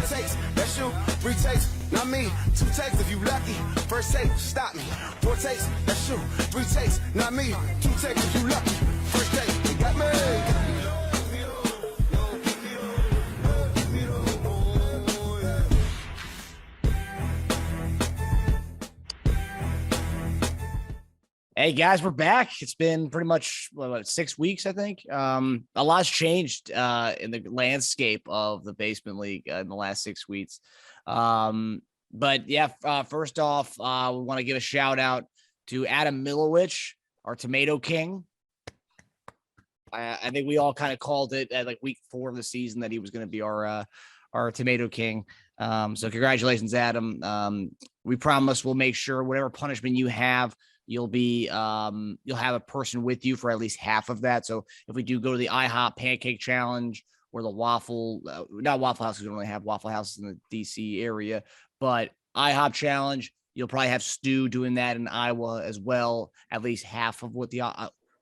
takes, that's you. 3 takes, not me. 2 takes if you lucky. First take, stop me. 4 takes, that's you. 3 takes, not me. 2 takes if you lucky. First take, they got me. Hey guys, we're back. It's been pretty much 6 weeks, I think. A lot's changed in the landscape of the basement league in the last 6 weeks. But yeah, first off, we want to give a shout out to Adam Milowich, our Tomato King. I think we all kind of called it at like week 4 of the season that he was going to be our Tomato King. So congratulations, Adam. We promise we'll make sure whatever punishment you have, you'll have a person with you for at least half of that. So if we do go to the IHOP pancake challenge or the not Waffle House, because we don't really have Waffle Houses in the DC area, but IHOP challenge, you'll probably have Stu doing that in Iowa as well. At least half of what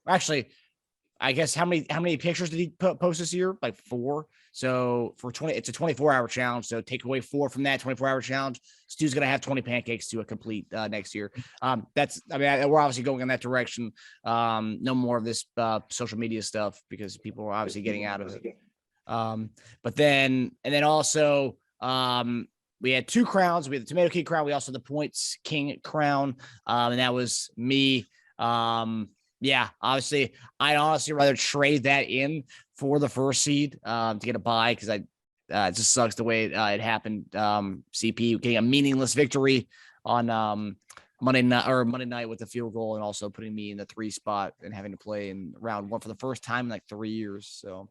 actually, I guess how many pictures did he post this year? Like 4. So it's a 24-hour challenge. So take away 4 from that 24-hour challenge. Stu's going to have 20 pancakes to a complete next year. We're obviously going in that direction. No more of this social media stuff because people are obviously getting out of it. But then also we had 2 crowns. We had the Tomato King crown. We also had the Points King crown. And that was me. Yeah, obviously, I'd honestly rather trade that in for the first seed to get a bye because it just sucks the way it happened. CP getting a meaningless victory on Monday night with the field goal and also putting me in the 3 spot and having to play in round 1 for the first time in like 3 years. So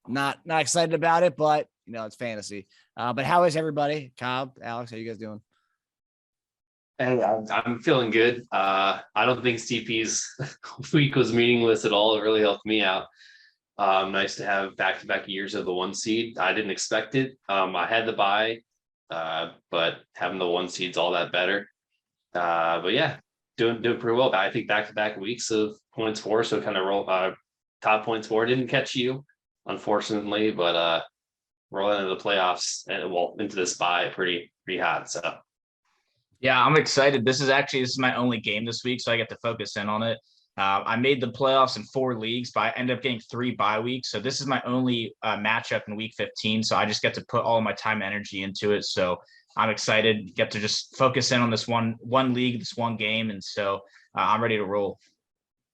not excited about it, but it's fantasy. But how is everybody? Cobb, Alex, how you guys doing? And I'm feeling good. I don't think CP's week was meaningless at all. It really helped me out. Nice to have back-to-back years of the 1 seed. I didn't expect it. I had the bye, but having the 1 seed's all that better. But yeah, doing pretty well. I think back-to-back weeks of points for, so kind of roll top points for. Didn't catch you, unfortunately, but rolling into the playoffs and into this bye pretty hot. So. Yeah, I'm excited. This is my only game this week, so I get to focus in on it. I made the playoffs in 4 leagues, but I ended up getting 3 bye weeks. So this is my only matchup in week 15. So I just get to put all my time and energy into it. So I'm excited. Get to just focus in on this one league, this one game, and so I'm ready to roll.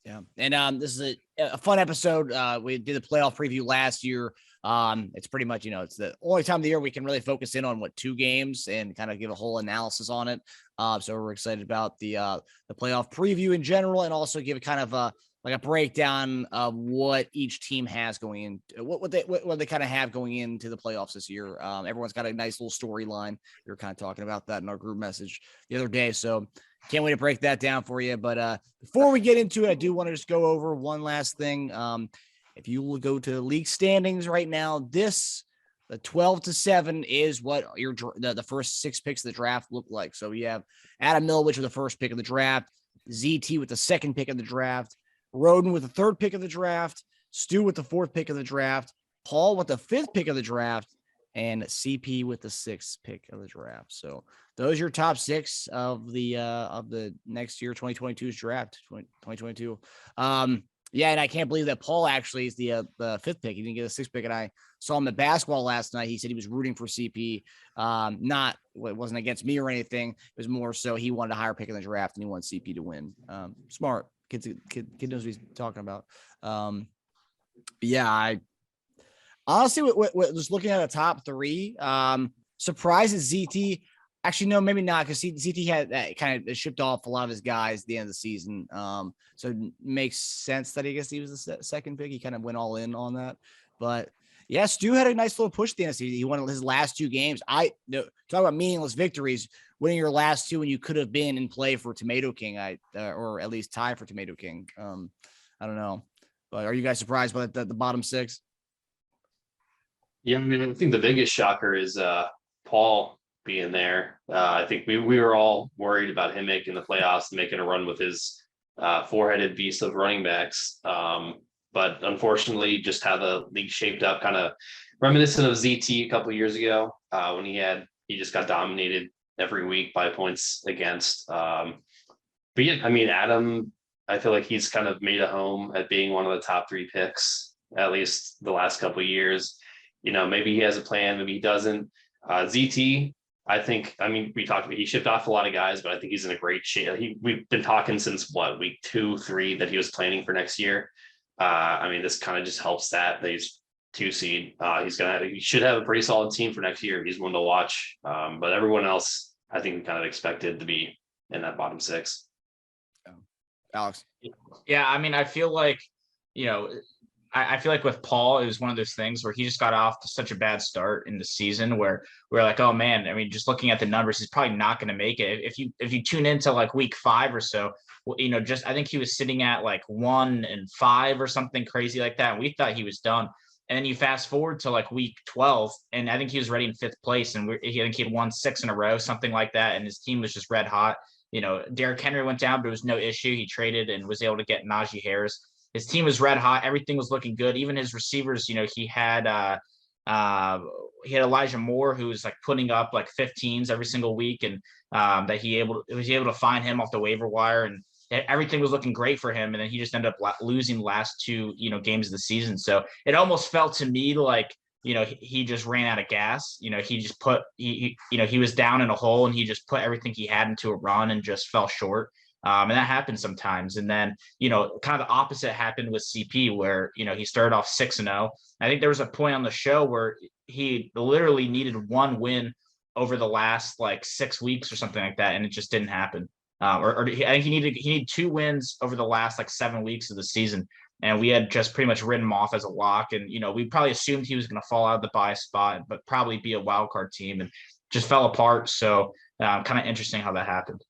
Yeah, and this is a fun episode. We did the playoff preview last year. It's pretty much, it's the only time of the year we can really focus in on 2 games and kind of give a whole analysis on it. So we're excited about the playoff preview in general, and also give a kind of a breakdown of what each team has going in, what they kind of have going into the playoffs this year. Everyone's got a nice little storyline. We were kind of talking about that in our group message the other day. So can't wait to break that down for you. But before we get into it, I do want to just go over one last thing. If you will go to league standings right now, the 12-7 is what the first 6 picks of the draft look like. So you have Adam Milowich with the first pick of the draft, ZT with the second pick of the draft, Roden with the 3rd pick of the draft, Stu with the 4th pick of the draft, Paul with the 5th pick of the draft, and CP with the 6th pick of the draft. So those are your top 6 of the next year 2022's draft, 2022. Yeah, and I can't believe that Paul actually is the 5th pick. He didn't get a 6th pick, and I saw him at basketball last night. He said he was rooting for CP. It wasn't against me or anything. It was more so he wanted a higher pick in the draft, and he wanted CP to win. Smart. Kid knows what he's talking about. Yeah, I honestly, just looking at the top 3, surprised at ZT. Actually, no, maybe not, because CT had kind of shipped off a lot of his guys at the end of the season. So it makes sense that he was the 2nd pick. He kind of went all in on that. But yeah, Stu had a nice little push at the end of the season. He won his last 2 games. Talk about meaningless victories, winning your last 2 when you could have been in play for Tomato King, or at least tie for Tomato King. I don't know. But are you guys surprised by the bottom 6? Yeah, I think the biggest shocker is Paul being there. I think we were all worried about him making the playoffs and making a run with his 4-headed beast of running backs. but unfortunately, just how the league shaped up, kind of reminiscent of ZT a couple of years ago, when he just got dominated every week by points against. But yeah, I mean, Adam, I feel like he's kind of made a home at being one of the top 3 picks, at least the last couple of years. Maybe he has a plan, maybe he doesn't. ZT, I mean, he shipped off a lot of guys, but I think he's in a great shape. We've been talking since week 2, 3 that he was planning for next year. I mean, this kind of just helps that he's 2 seed. He should have a pretty solid team for next year. He's one to watch. But everyone else, I think we kind of expected to be in that bottom 6. Alex. Yeah, I mean, I feel like, I feel like with Paul, it was one of those things where he just got off to such a bad start in the season where we're like, oh man, I mean, just looking at the numbers, he's probably not going to make it. If you tune into like week 5 or so, I think he was sitting at like 1-5 or something crazy like that. And we thought he was done. And then you fast forward to like week 12, and I think he was ready in 5th place. And I think he had won 6 in a row, something like that. And his team was just red hot. Derrick Henry went down, but it was no issue. He traded and was able to get Najee Harris. His team was red hot. Everything was looking good. Even his receivers, he had Elijah Moore, who was like putting up like 15s every single week, and that was able to find him off the waiver wire, and everything was looking great for him. And then he just ended up losing the last 2 games of the season. So it almost felt to me like he just ran out of gas. He just he was down in a hole, and he just put everything he had into a run and just fell short. And that happens sometimes. And then, kind of the opposite happened with CP, where, he started off 6-0. I think there was a point on the show where he literally needed 1 win over the last like 6 weeks or something like that, and it just didn't happen. I think he needed 2 wins over the last like 7 weeks of the season. And we had just pretty much written him off as a lock. And, we probably assumed he was going to fall out of the bye spot, but probably be a wild card team, and just fell apart. So kind of interesting how that happened.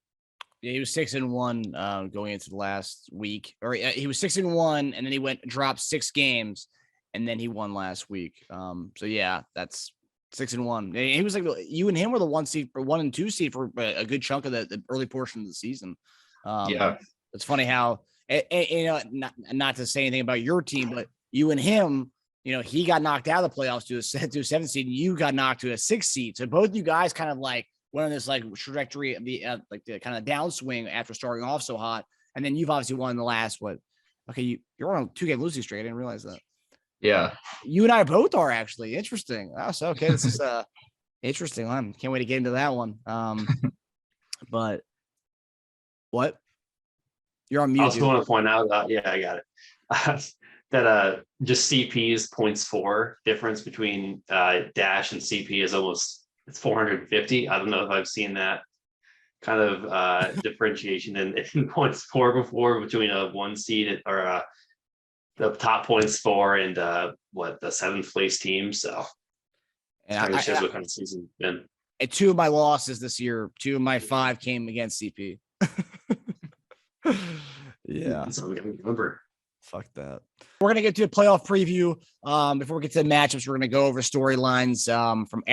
Yeah, he was 6-1 going into the last week, or he was 6-1, and then he dropped 6 games, and then he won last week. So yeah, that's 6-1. He was like, you and him were the 1 seed for 1 and 2 seed for a good chunk of the early portion of the season. Yeah, it's funny how, not to say anything about your team, but you and him, he got knocked out of the playoffs to a 7th seed, and you got knocked to a 6th seed. So both you guys kind of like went on this like trajectory of the the kind of downswing after starting off so hot, and then you've obviously won the last you're on a 2-game losing streak. I didn't realize that. Yeah, you and I both are actually. Interesting. Oh, so okay, this is interesting. I can't wait to get into that one. But what? You're on mute. I also want to point out, yeah, I got it. That just CP's points for difference between Dash and CP is it's 450. I don't know if I've seen that kind of differentiation in points for before between a 1 seed or the top points for and the 7th place team. So it kind of shows what kind of season it's been. And 2 of my losses this year, 2 of my 5 came against CP. Yeah. So I'm gonna remember. Fuck that. We're going to get to a playoff preview. Before we get to the matchups, we're going to go over storylines from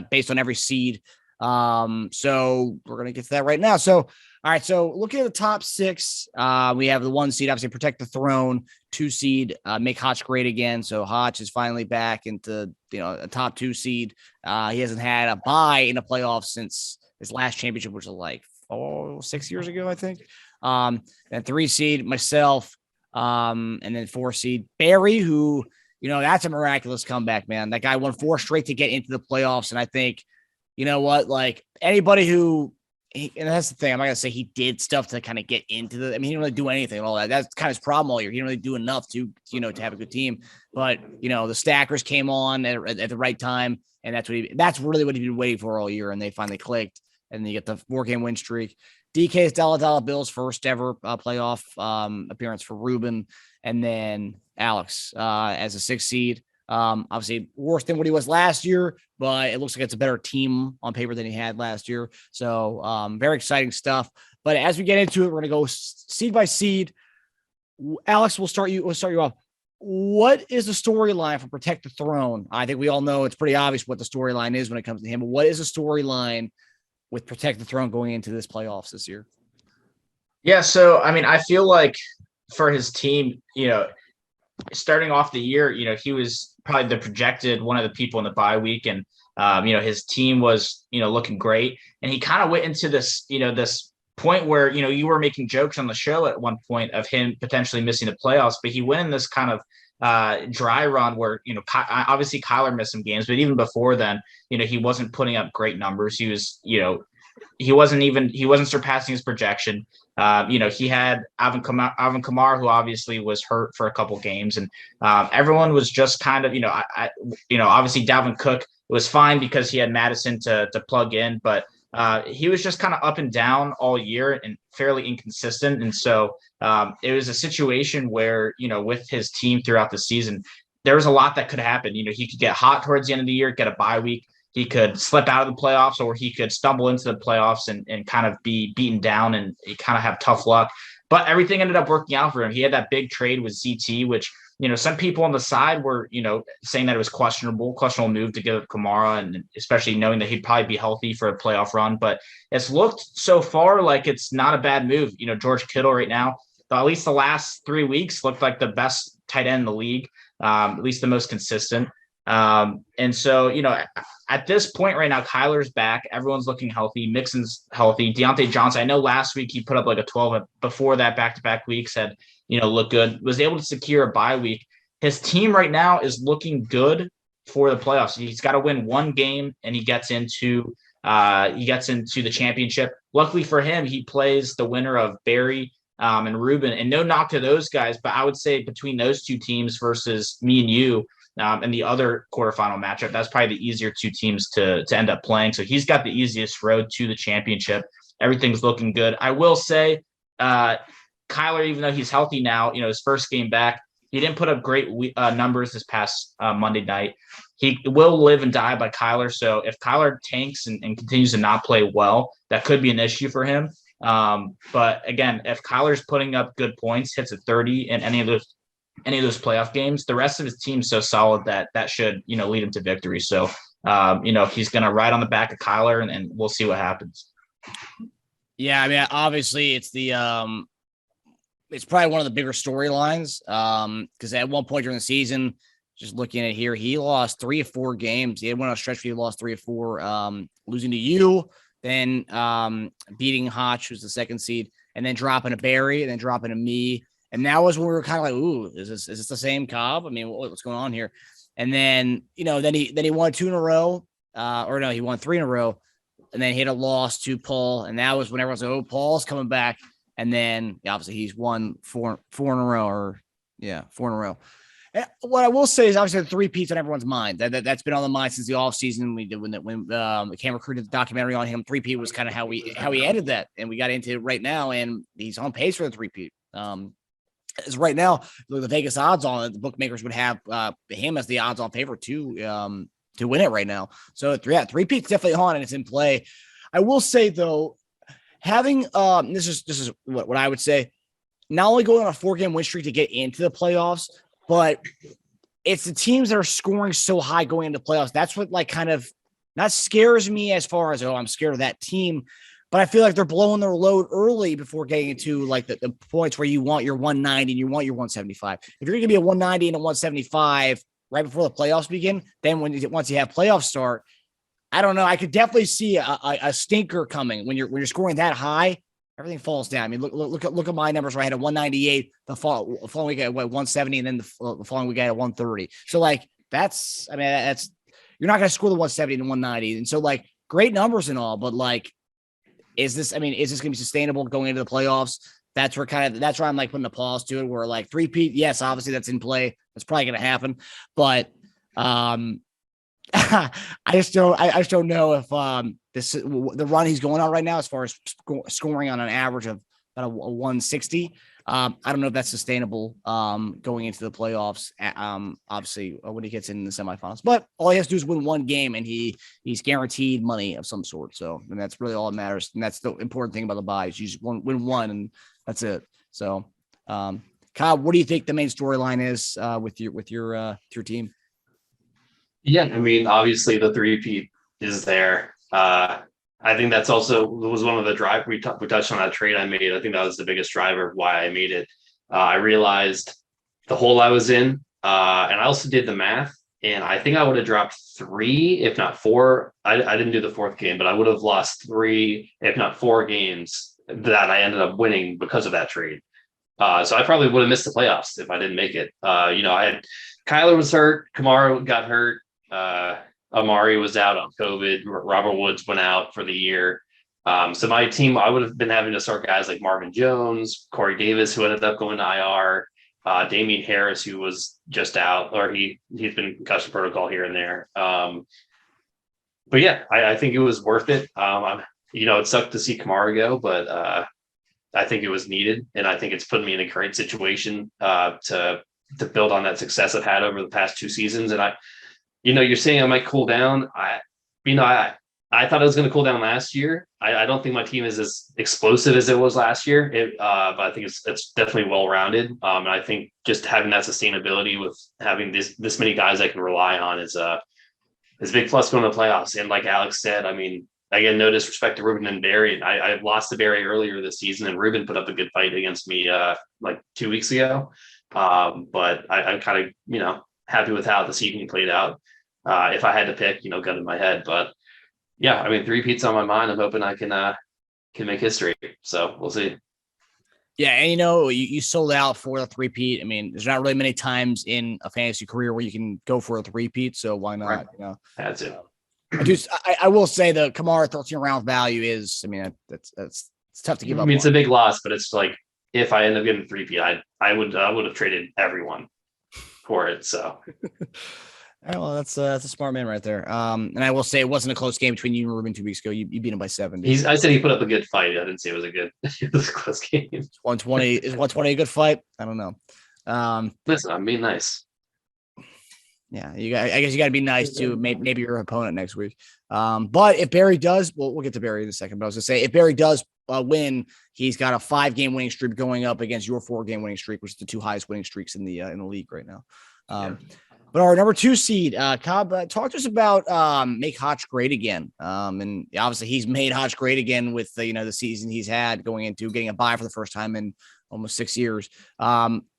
based on every seed. So we're going to get to that right now. So, all right. So looking at the top 6, we have the 1 seed, obviously Protect the Throne, 2 seed, make Hotch great again. So Hotch is finally back into, a top 2 seed. He hasn't had a bye in the playoffs since his last championship, which was like 6 years ago, I think. And 3 seed, myself. And then 4 seed Barry, who, that's a miraculous comeback, man. That guy won 4 straight to get into the playoffs. And I think, like anybody who, and that's the thing, I'm not going to say he did stuff to kind of get into he didn't really do anything and all that. That's kind of his problem all year. He didn't really do enough to have a good team, but the stackers came on at the right time. And that's really what he'd been waiting for all year. And they finally clicked, and then you get the 4-game win streak. DK's Dollar Bill's first ever playoff appearance for Ruben, and then Alex as a 6th seed. Obviously worse than what he was last year, but it looks like it's a better team on paper than he had last year. So very exciting stuff. But as we get into it, we're going to go seed by seed. Alex, we'll start you off. What is the storyline for Protect the Throne? I think we all know it's pretty obvious what the storyline is when it comes to him. But what is the storyline with Protect the Throne going into this playoffs this year? Yeah, so I mean, I feel like for his team, starting off the year, he was probably the projected one of the people in the bye week, and his team was looking great, and he kind of went into this this point where you were making jokes on the show at one point of him potentially missing the playoffs, but he went in this kind of dry run where obviously Kyler missed some games, but even before then, he wasn't putting up great numbers. He was he wasn't surpassing his projection. He had Alvin Kamara, who obviously was hurt for a couple games, and everyone was just kind of, obviously Dalvin Cook was fine because he had Madison to plug in, but he was just kind of up and down all year and fairly inconsistent. And so it was a situation where, with his team throughout the season, there was a lot that could happen. He could get hot towards the end of the year, get a bye week. He could slip out of the playoffs, or he could stumble into the playoffs and kind of be beaten down and kind of have tough luck. But everything ended up working out for him. He had that big trade with ZT, which, some people on the side were, saying that it was questionable move to give up Kamara, and especially knowing that he'd probably be healthy for a playoff run. But it's looked so far like it's not a bad move. George Kittle right now, at least the last 3 weeks, looked like the best tight end in the league, at least the most consistent. And so, at this point right now, Kyler's back. Everyone's looking healthy. Mixon's healthy. Deontay Johnson, I know last week he put up like a 12. Before that, back-to-back weeks had, looked good. Was able to secure a bye week. His team right now is looking good for the playoffs. He's got to win one game, and he gets into the championship. Luckily for him, he plays the winner of Barry and Ruben. And no knock to those guys, but I would say between those two teams versus me and you, and the other quarterfinal matchup, that's probably the easier two teams to end up playing. So he's got the easiest road to the championship. Everything's looking good. I will say, Kyler, even though he's healthy now, his first game back, he didn't put up great numbers this past Monday night. He will live and die by Kyler. So if Kyler tanks and continues to not play well, that could be an issue for him. But again, if Kyler's putting up good points, hits a 30 in any of those playoff games, the rest of his team's so solid that should, lead him to victory. So, he's going to ride on the back of Kyler, and we'll see what happens. Yeah. I mean, obviously it's it's probably one of the bigger storylines. Cause at one point during the season, just looking at here, he lost 3 or 4 games. He had one on a stretch where he lost 3 or 4, losing to you, then, beating Hotch, who's the second seed, and then dropping a Barry, and then dropping a me. And that was when we were kind of like, ooh, is this the same Cobb? I mean, what's going on here? And then, then he won 2 in a row, or no, he won 3 in a row, and then he had a loss to Paul. And that was when everyone's like, oh, Paul's coming back. And then obviously he's won 4 in a row, 4 in a row. And what I will say is obviously the 3-peats on everyone's mind. That's been on the mind since the offseason. We did when the camera crew did the documentary on him. 3-peat was kind of how he ended that, and we got into it right now, and he's on pace for the 3-peat. As right now, the Vegas odds on it, the bookmakers would have him as the odds-on favorite to win it right now. So 3-peat's definitely on, and it's in play. I will say though, having this is what I would say. Not only going on a 4-game win streak to get into the playoffs, but it's the teams that are scoring so high going into playoffs. That's what kind of not scares me as far as, I'm scared of that team. But I feel like they're blowing their load early before getting into the points where you want your 190 and you want your 175. If you're going to be a 190 and a 175 right before the playoffs begin, then once you have playoffs start, I don't know. I could definitely see a stinker coming when you're scoring that high. Everything falls down. I mean, look at my numbers. Where I had a 198 the following week at 170, and then the following week I had a 130. So that's you're not going to score the 170 and 190, and so great numbers and all, but is this going to be sustainable going into the playoffs? That's where I'm putting a pause to it. Where 3-peat, yes, obviously that's in play. That's probably going to happen, but I just don't know if the run he's going on right now, as far as scoring on an average of about a 160. I don't know if that's sustainable going into the playoffs. Obviously, when he gets in the semifinals, but all he has to do is win one game, and he's guaranteed money of some sort. So, and that's really all that matters. And that's the important thing about the buys. You just win one, and that's it. So, Kyle, what do you think the main storyline is with your team? Yeah, I mean, obviously the 3-peat is there. I think that's also was one of the drive we touched on that trade I made. I think that was the biggest driver of why I made it. I realized the hole I was in. And I also did the math, and I think I would have dropped 3, if not 4. I didn't do the 4th game, but I would have lost 3, if not 4 games that I ended up winning because of that trade. So I probably would have missed the playoffs if I didn't make it. I had Kyler was hurt, Kamara got hurt, Amari was out on COVID, Robert Woods went out for the year. So my team, I would have been having to start guys like Marvin Jones, Corey Davis, who ended up going to IR, Damian Harris, who was just out, or he's been in concussion protocol here and there. But yeah, I think it was worth it. It sucked to see Kamara go, but I think it was needed, and I think it's put me in a great situation to build on that success I've had over the past 2 seasons. And you're saying I might cool down. I thought it was going to cool down last year. I don't think my team is as explosive as it was last year, but I think it's definitely well-rounded. And I think just having that sustainability with having this many guys I can rely on is a big plus going to the playoffs. And like Alex said, I mean, again, no disrespect to Ruben and Barry. I lost to Barry earlier this season, and Ruben put up a good fight against me like 2 weeks ago. But I'm kind of, happy with how the season played out. If I had to pick, gun in my head, but yeah, I mean, 3-peat's on my mind. I'm hoping I can make history. So we'll see. Yeah, and you sold out for the 3-peat. I mean, there's not really many times in a fantasy career where you can go for a 3-peat, so why not? Right. That's it. I will say the Kamara 13th round value is, I mean, that's it's tough to give up. I mean, it's a big loss, but it's like if I end up getting 3-peat, I would have traded everyone for it. So. Well, that's a smart man right there. And I will say it wasn't a close game between you and Ruben 2 weeks ago. You beat him by 7. I said he put up a good fight. I didn't say it was it was a close game. 120 is 120 a good fight? I don't know. Listen, I'm being nice. Yeah, I guess you got to be nice to maybe your opponent next week. But if Barry does, we'll get to Barry in a second. But I was gonna say if Barry does win, he's got a 5-game winning streak going up against your 4-game winning streak, which is the 2 highest winning streaks in the league right now. But our number 2 seed, Cobb, talk to us about make Hotch great again. And obviously he's made Hotch great again with the season he's had going into getting a bye for the first time in almost 6 years.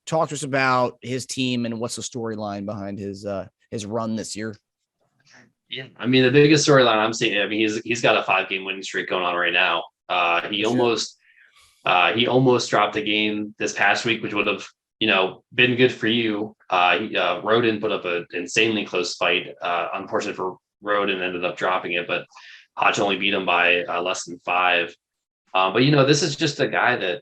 Talk to us about his team and what's the storyline behind his run this year. Yeah, I mean the biggest storyline I'm seeing. I mean he's got a 5-game winning streak going on right now. He almost dropped a game this past week, which would have been good for you. Roden put up an insanely close fight. Unfortunately for Roden, ended up dropping it, but Hodge only beat him by less than 5. But this is just a guy that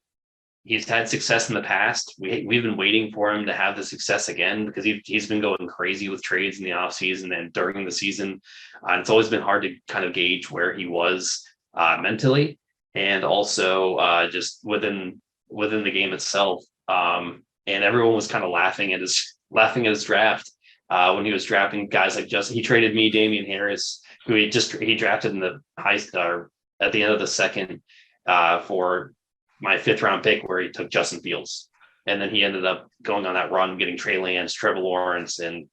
he's had success in the past. We've been waiting for him to have the success again because he's been going crazy with trades in the offseason and during the season. It's always been hard to kind of gauge where he was mentally and also just within the game itself. And everyone was kind of laughing at his draft when he was drafting guys like Justin. He traded me Damian Harris, who he drafted in the high or at the end of the second for my 5th round pick, where he took Justin Fields, and then he ended up going on that run, getting Trey Lance, Trevor Lawrence, and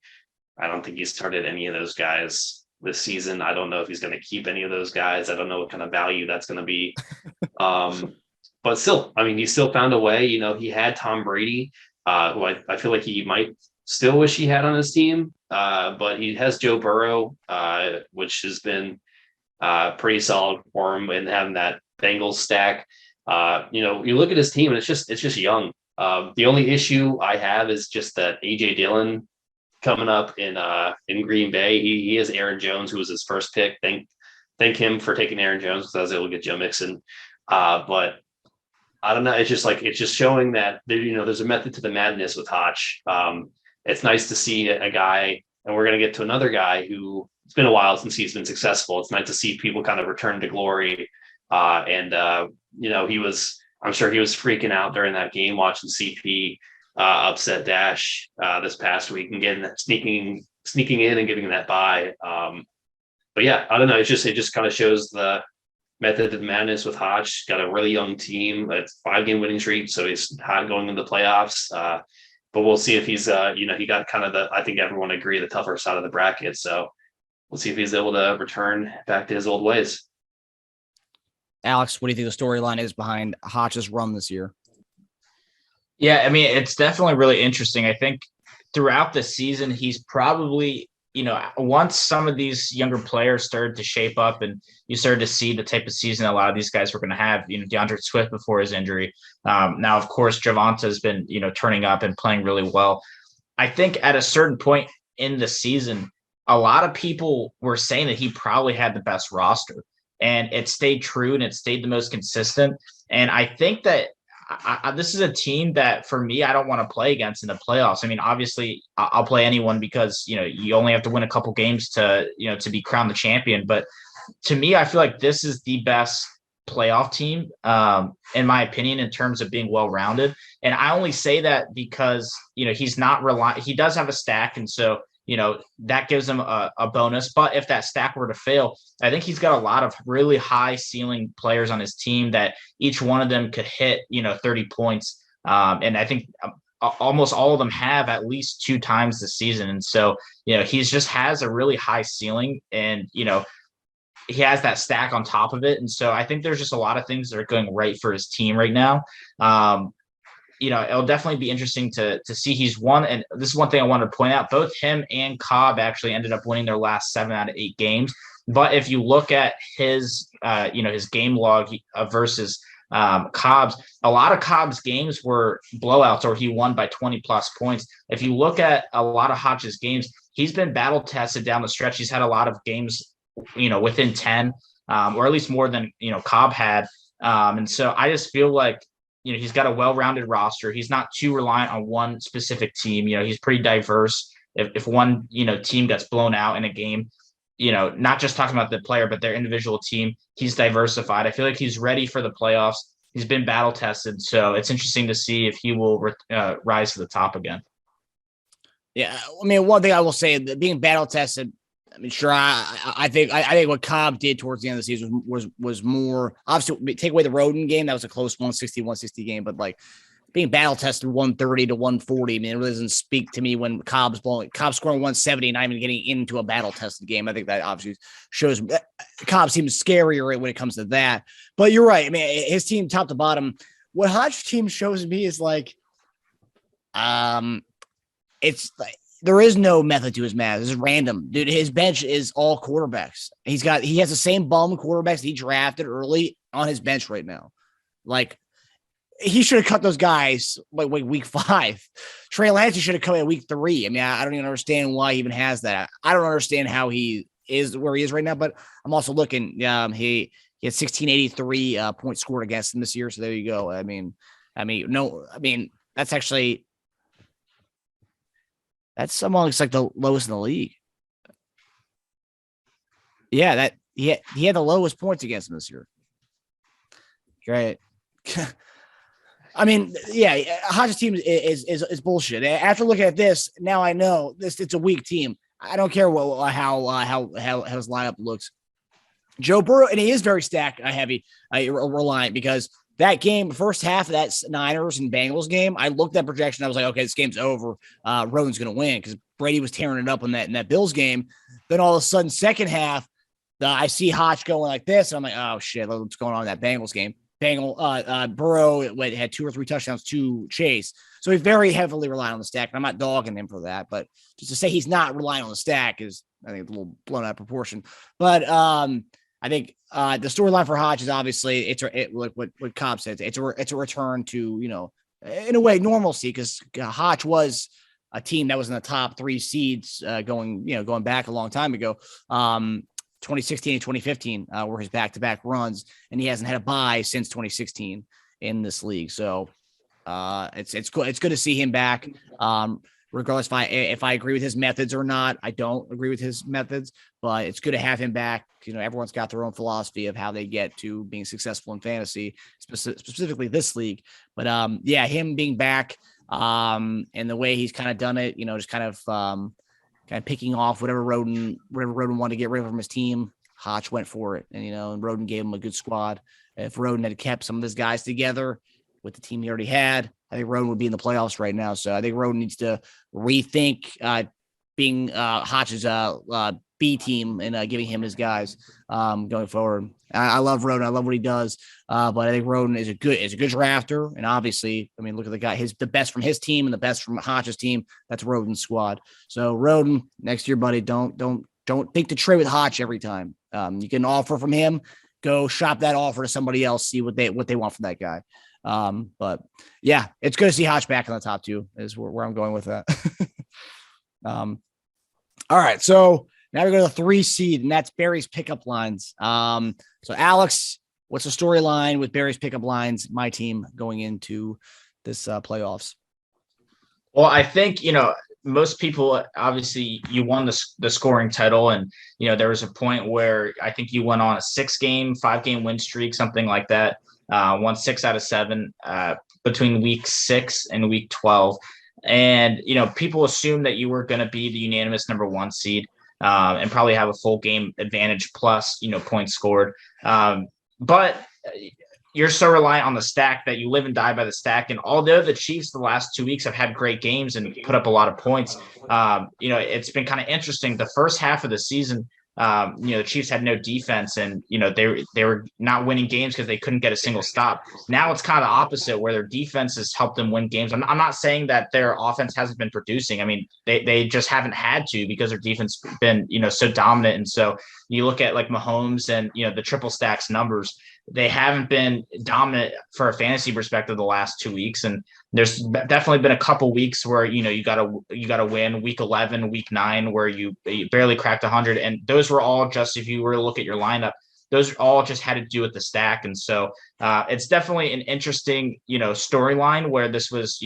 I don't think he started any of those guys this season. I don't know if he's going to keep any of those guys. I don't know what kind of value that's going to be. But still, I mean, he still found a way. He had Tom Brady, who I feel like he might still wish he had on his team. But he has Joe Burrow, which has been pretty solid for him, and having that Bengals stack. You look at his team, and it's just young. The only issue I have is just that AJ Dillon coming up in Green Bay. He has Aaron Jones, who was his first pick. Thank him for taking Aaron Jones, because I was able to get Joe Mixon. But I don't know. It's just showing that there's a method to the madness with Hotch. It's nice to see a guy, and we're going to get to another guy who it's been a while since he's been successful. It's nice to see people kind of return to glory. I'm sure he was freaking out during that game watching CP upset Dash this past week and getting that sneaking in and getting that bye. But yeah, I don't know. It just kind of shows the method of madness with Hodge. Got a really young team. It's 5-game winning streak, so he's hot going into the playoffs. But we'll see if he's he got kind of I think everyone agree, the tougher side of the bracket. So we'll see if he's able to return back to his old ways. Alex, what do you think the storyline is behind Hodge's run this year? Yeah, I mean, it's definitely really interesting. I think throughout the season, he's probably, once some of these younger players started to shape up and you started to see the type of season a lot of these guys were going to have, DeAndre Swift before his injury. Now, of course, Javonte has been, turning up and playing really well. I think at a certain point in the season, a lot of people were saying that he probably had the best roster, and it stayed true and it stayed the most consistent. And I think that this is a team that for me, I don't want to play against in the playoffs. I mean, obviously I'll play anyone because, you only have to win a couple games to be crowned the champion. But to me, I feel like this is the best playoff team, in my opinion, in terms of being well-rounded. And I only say that because, he's not relying, he does have a stack. And so, that gives him a bonus. But if that stack were to fail, I think he's got a lot of really high ceiling players on his team that each one of them could hit, 30 points. And I think almost all of them have at least 2 times this season. And so, he's just has a really high ceiling and, he has that stack on top of it. And so I think there's just a lot of things that are going right for his team right now. It'll definitely be interesting to see he's won. And this is one thing I wanted to point out. Both him and Cobb actually ended up winning their last 7 out of 8 games. But if you look at his, his game log versus Cobb's, a lot of Cobb's games were blowouts or he won by 20 plus points. If you look at a lot of Hodge's games, he's been battle tested down the stretch. He's had a lot of games, within 10, or at least more than, Cobb had. And so I just feel like, he's got a well-rounded roster. He's not too reliant on one specific team. He's pretty diverse. If one, team gets blown out in a game, not just talking about the player, but their individual team, he's diversified. I feel like he's ready for the playoffs. He's been battle tested. So it's interesting to see if he will rise to the top again. Yeah. I mean, one thing I will say, being battle tested, I mean, sure. I think what Cobb did towards the end of the season was more obviously take away the Roden game. That was a close 160 game, but like being battle tested 130 to 140. I mean, it really doesn't speak to me when Cobb's scoring 170 and not even getting into a battle tested game. I think that obviously shows Cobb seems scarier when it comes to that. But you're right. I mean, his team top to bottom. What Hodge's team shows me is like, it's like. There is no method to his madness. It's random. Dude, his bench is all quarterbacks. He has the same bum quarterbacks he drafted early on his bench right now. Like, he should have cut those guys like week 5. Trey Lance should have come in week 3. I mean, I don't even understand why he even has that. I don't understand how he is where he is right now, but I'm also looking. He had 1683 points scored against him this year. So there you go. I mean, that's actually. That's amongst like the lowest in the league. Yeah, that he had the lowest points against him this year. Right. I mean, yeah, Hodges' team is bullshit. After looking at this, now I know it's a weak team. I don't care how his lineup looks. Joe Burrow, and he is very stack heavy, reliant because that game, first half of that Niners and Bengals game, I looked at projection. I was like, okay, this game's over. Roden's going to win because Brady was tearing it up in that Bills game. Then all of a sudden, second half, I see Hodge going like this. And I'm like, oh, shit, what's going on in that Bengals game? Burrow had 2 or 3 touchdowns to Chase. So he's very heavily reliant on the stack. I'm not dogging him for that. But just to say he's not relying on the stack is, I think, a little blown out of proportion. But I think the storyline for Hodge is obviously like what Cobb said. It's a return to, in a way, normalcy because Hodge was a team that was in the top 3 seeds going back a long time ago. 2016 and 2015 were his back-to-back runs, and he hasn't had a bye since 2016 in this league. So it's good. It's good to see him back. Regardless if I agree with his methods or not. I don't agree with his methods, but it's good to have him back. Everyone's got their own philosophy of how they get to being successful in fantasy, specifically this league. But him being back and the way he's kind of done it, just kind of picking off whatever Roden wanted to get rid of from his team. Hodge went for it, and Roden gave him a good squad. If Roden had kept some of his guys together with the team he already had, I think Roden would be in the playoffs right now. So I think Roden needs to rethink being Hodge's B team and giving him his guys going forward. I love Roden. I love what he does. But I think Roden is a good drafter. And obviously, I mean, look at the guy, the best from his team and the best from Hodge's team. That's Roden's squad. So Roden, next year, buddy, don't think to trade with Hodge every time. You get an offer from him, go shop that offer to somebody else, see what they want from that guy. But yeah, it's good to see Hodge back in the top 2 is where I'm going with that. All right. So now we go to the 3 seed, and that's Barry's pickup lines. So Alex, what's the storyline with Barry's pickup lines, my team going into this playoffs? Well, I think, most people, obviously you won the scoring title, and, there was a point where I think you went on a 5-game win streak, something like that. Won 6 out of 7 between week 6 and week 12. And, people assumed that you were going to be the unanimous number 1 seed and probably have a full game advantage plus, points scored. But you're so reliant on the stack that you live and die by the stack. And although the Chiefs the last 2 weeks have had great games and put up a lot of points, it's been kind of interesting. The first half of the season, the Chiefs had no defense, and they were not winning games because they couldn't get a single stop. Now it's kind of the opposite, where their defense has helped them win games. I'm not saying that their offense hasn't been producing. I mean, they just haven't had to, because their defense has been so dominant. And so you look at like Mahomes and the triple stacks numbers, they haven't been dominant for a fantasy perspective the last 2 weeks. And there's definitely been a couple weeks where, you gotta win week 11, week 9, where you barely cracked 100. And those were all just, if you were to look at your lineup, those all just had to do with the stack. And so it's definitely an interesting, storyline where this was,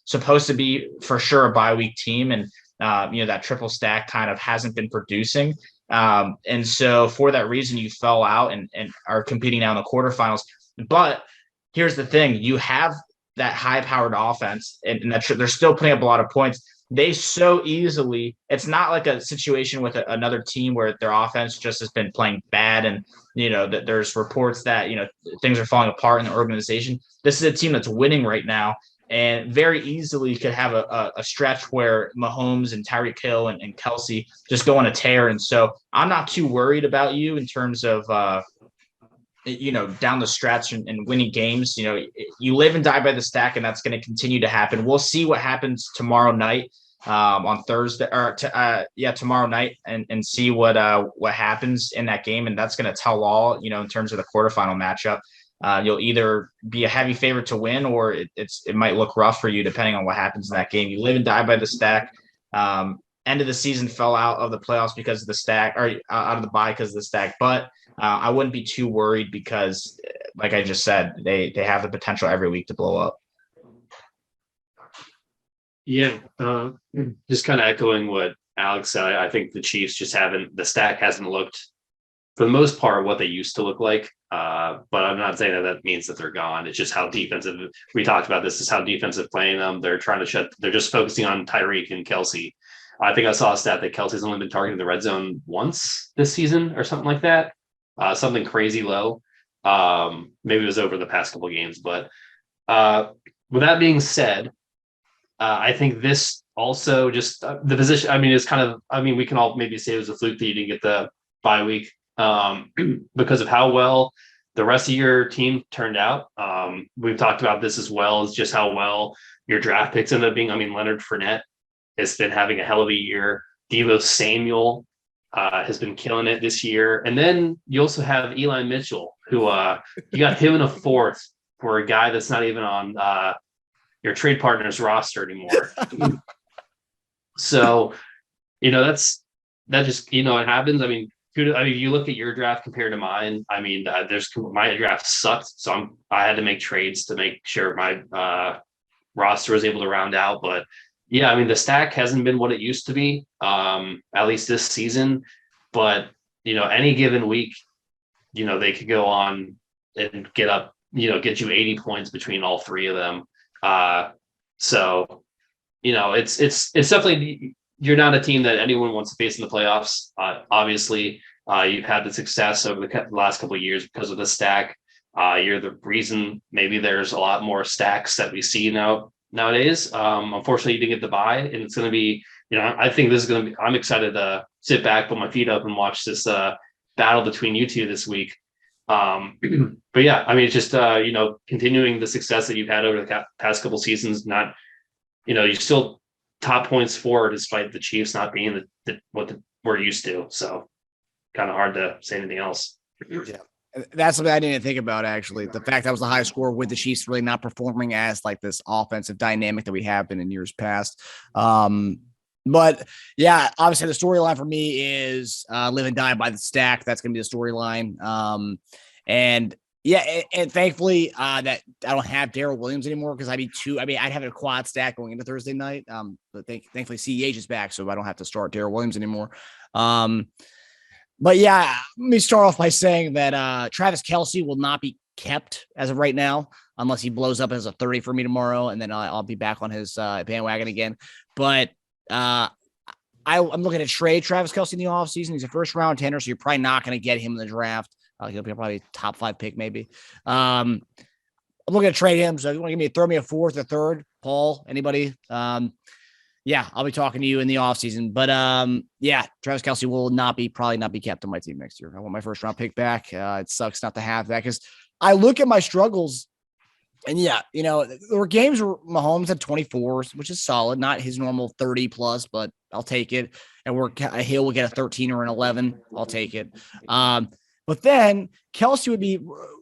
supposed to be for sure a bye week team. And, that triple stack kind of hasn't been producing. And so for that reason, you fell out and are competing now in the quarterfinals. But here's the thing, you have that high powered offense, and that they're still putting up a lot of points. They so easily, it's not like a situation with another team where their offense just has been playing bad. And, that there's reports that, things are falling apart in the organization. This is a team that's winning right now, and very easily could have a stretch where Mahomes and Tyreek Hill and Kelsey just go on a tear. And so I'm not too worried about you in terms of, down the stretch and winning games. You live and die by the stack, and that's going to continue to happen. We'll see what happens tomorrow night on Thursday, or tomorrow night, and see what happens in that game. And that's going to tell all, in terms of the quarterfinal matchup. You'll either be a heavy favorite to win, or it might look rough for you depending on what happens in that game. You live and die by the stack. End of the season fell out of the playoffs because of the stack, or out of the bye because of the stack. But I wouldn't be too worried, because, like I just said, they have the potential every week to blow up. Yeah, just kind of echoing what Alex said. I think the Chiefs just the stack hasn't looked, for the most part, what they used to look like. But I'm not saying that means that they're gone. It's just how defensive, we talked about this, is how defensive playing them. They're they're just focusing on Tyreek and Kelsey. I think I saw a stat that Kelsey's only been targeting the red zone once this season or something like that. Something crazy low. Maybe it was over the past couple of games. But with that being said, I think this also just the position, it's kind of, we can all maybe say it was a fluke that you didn't get the bye week because of how well the rest of your team turned out. We've talked about this as well, as just how well your draft picks ended up being. Leonard Fournette has been having a hell of a year. Deebo Samuel has been killing it this year. And then you also have Eli Mitchell, who you got him in a 4th for a guy that's not even on your trade partner's roster anymore. So, that just, it happens. You look at your draft compared to mine. My draft sucked, so I had to make trades to make sure my roster was able to round out. But yeah, the stack hasn't been what it used to be, at least this season. But any given week, they could go on and get you 80 points between all 3 of them. So it's definitely, you're not a team that anyone wants to face in the playoffs. Obviously, you've had the success over the last couple of years because of the stack. You're the reason maybe there's a lot more stacks that we see nowadays. Unfortunately, you didn't get the bye, and it's going to be I think this is going to be, I'm excited to sit back, put my feet up and watch this battle between you two this week. But yeah, I mean, it's just, continuing the success that you've had over the past couple seasons, not, you're still top points for despite the Chiefs not being what we're used to. So kind of hard to say anything else. Yeah. That's something I didn't think about, actually. The fact that was the high score with the Chiefs really not performing as like this offensive dynamic that we have been in years past. But yeah, obviously the storyline for me is live and die by the stack. That's going to be the storyline. And yeah, and thankfully that I don't have Darrell Williams anymore because I'd have a quad stack going into Thursday night. But thankfully CEH is back, so I don't have to start Darrell Williams anymore. But yeah, let me start off by saying that Travis Kelce will not be kept as of right now, unless he blows up as a 30 for me tomorrow, and then I'll be back on his bandwagon again. But I'm looking to trade Travis Kelce in the offseason. He's a first-round tender, so you're probably not going to get him in the draft. He'll be probably a top 5 pick, maybe. I'm looking to trade him, so if you want to throw me a 4th or 3rd, Paul, anybody? Yeah, I'll be talking to you in the offseason. But yeah, Travis Kelce will probably not be kept on my team next year. I want my first round pick back. It sucks not to have that because I look at my struggles, and yeah, there were games where Mahomes had 24, which is solid, not his normal 30 plus, but I'll take it. And Hill will get a 13 or an 11. I'll take it. But then Kelce would be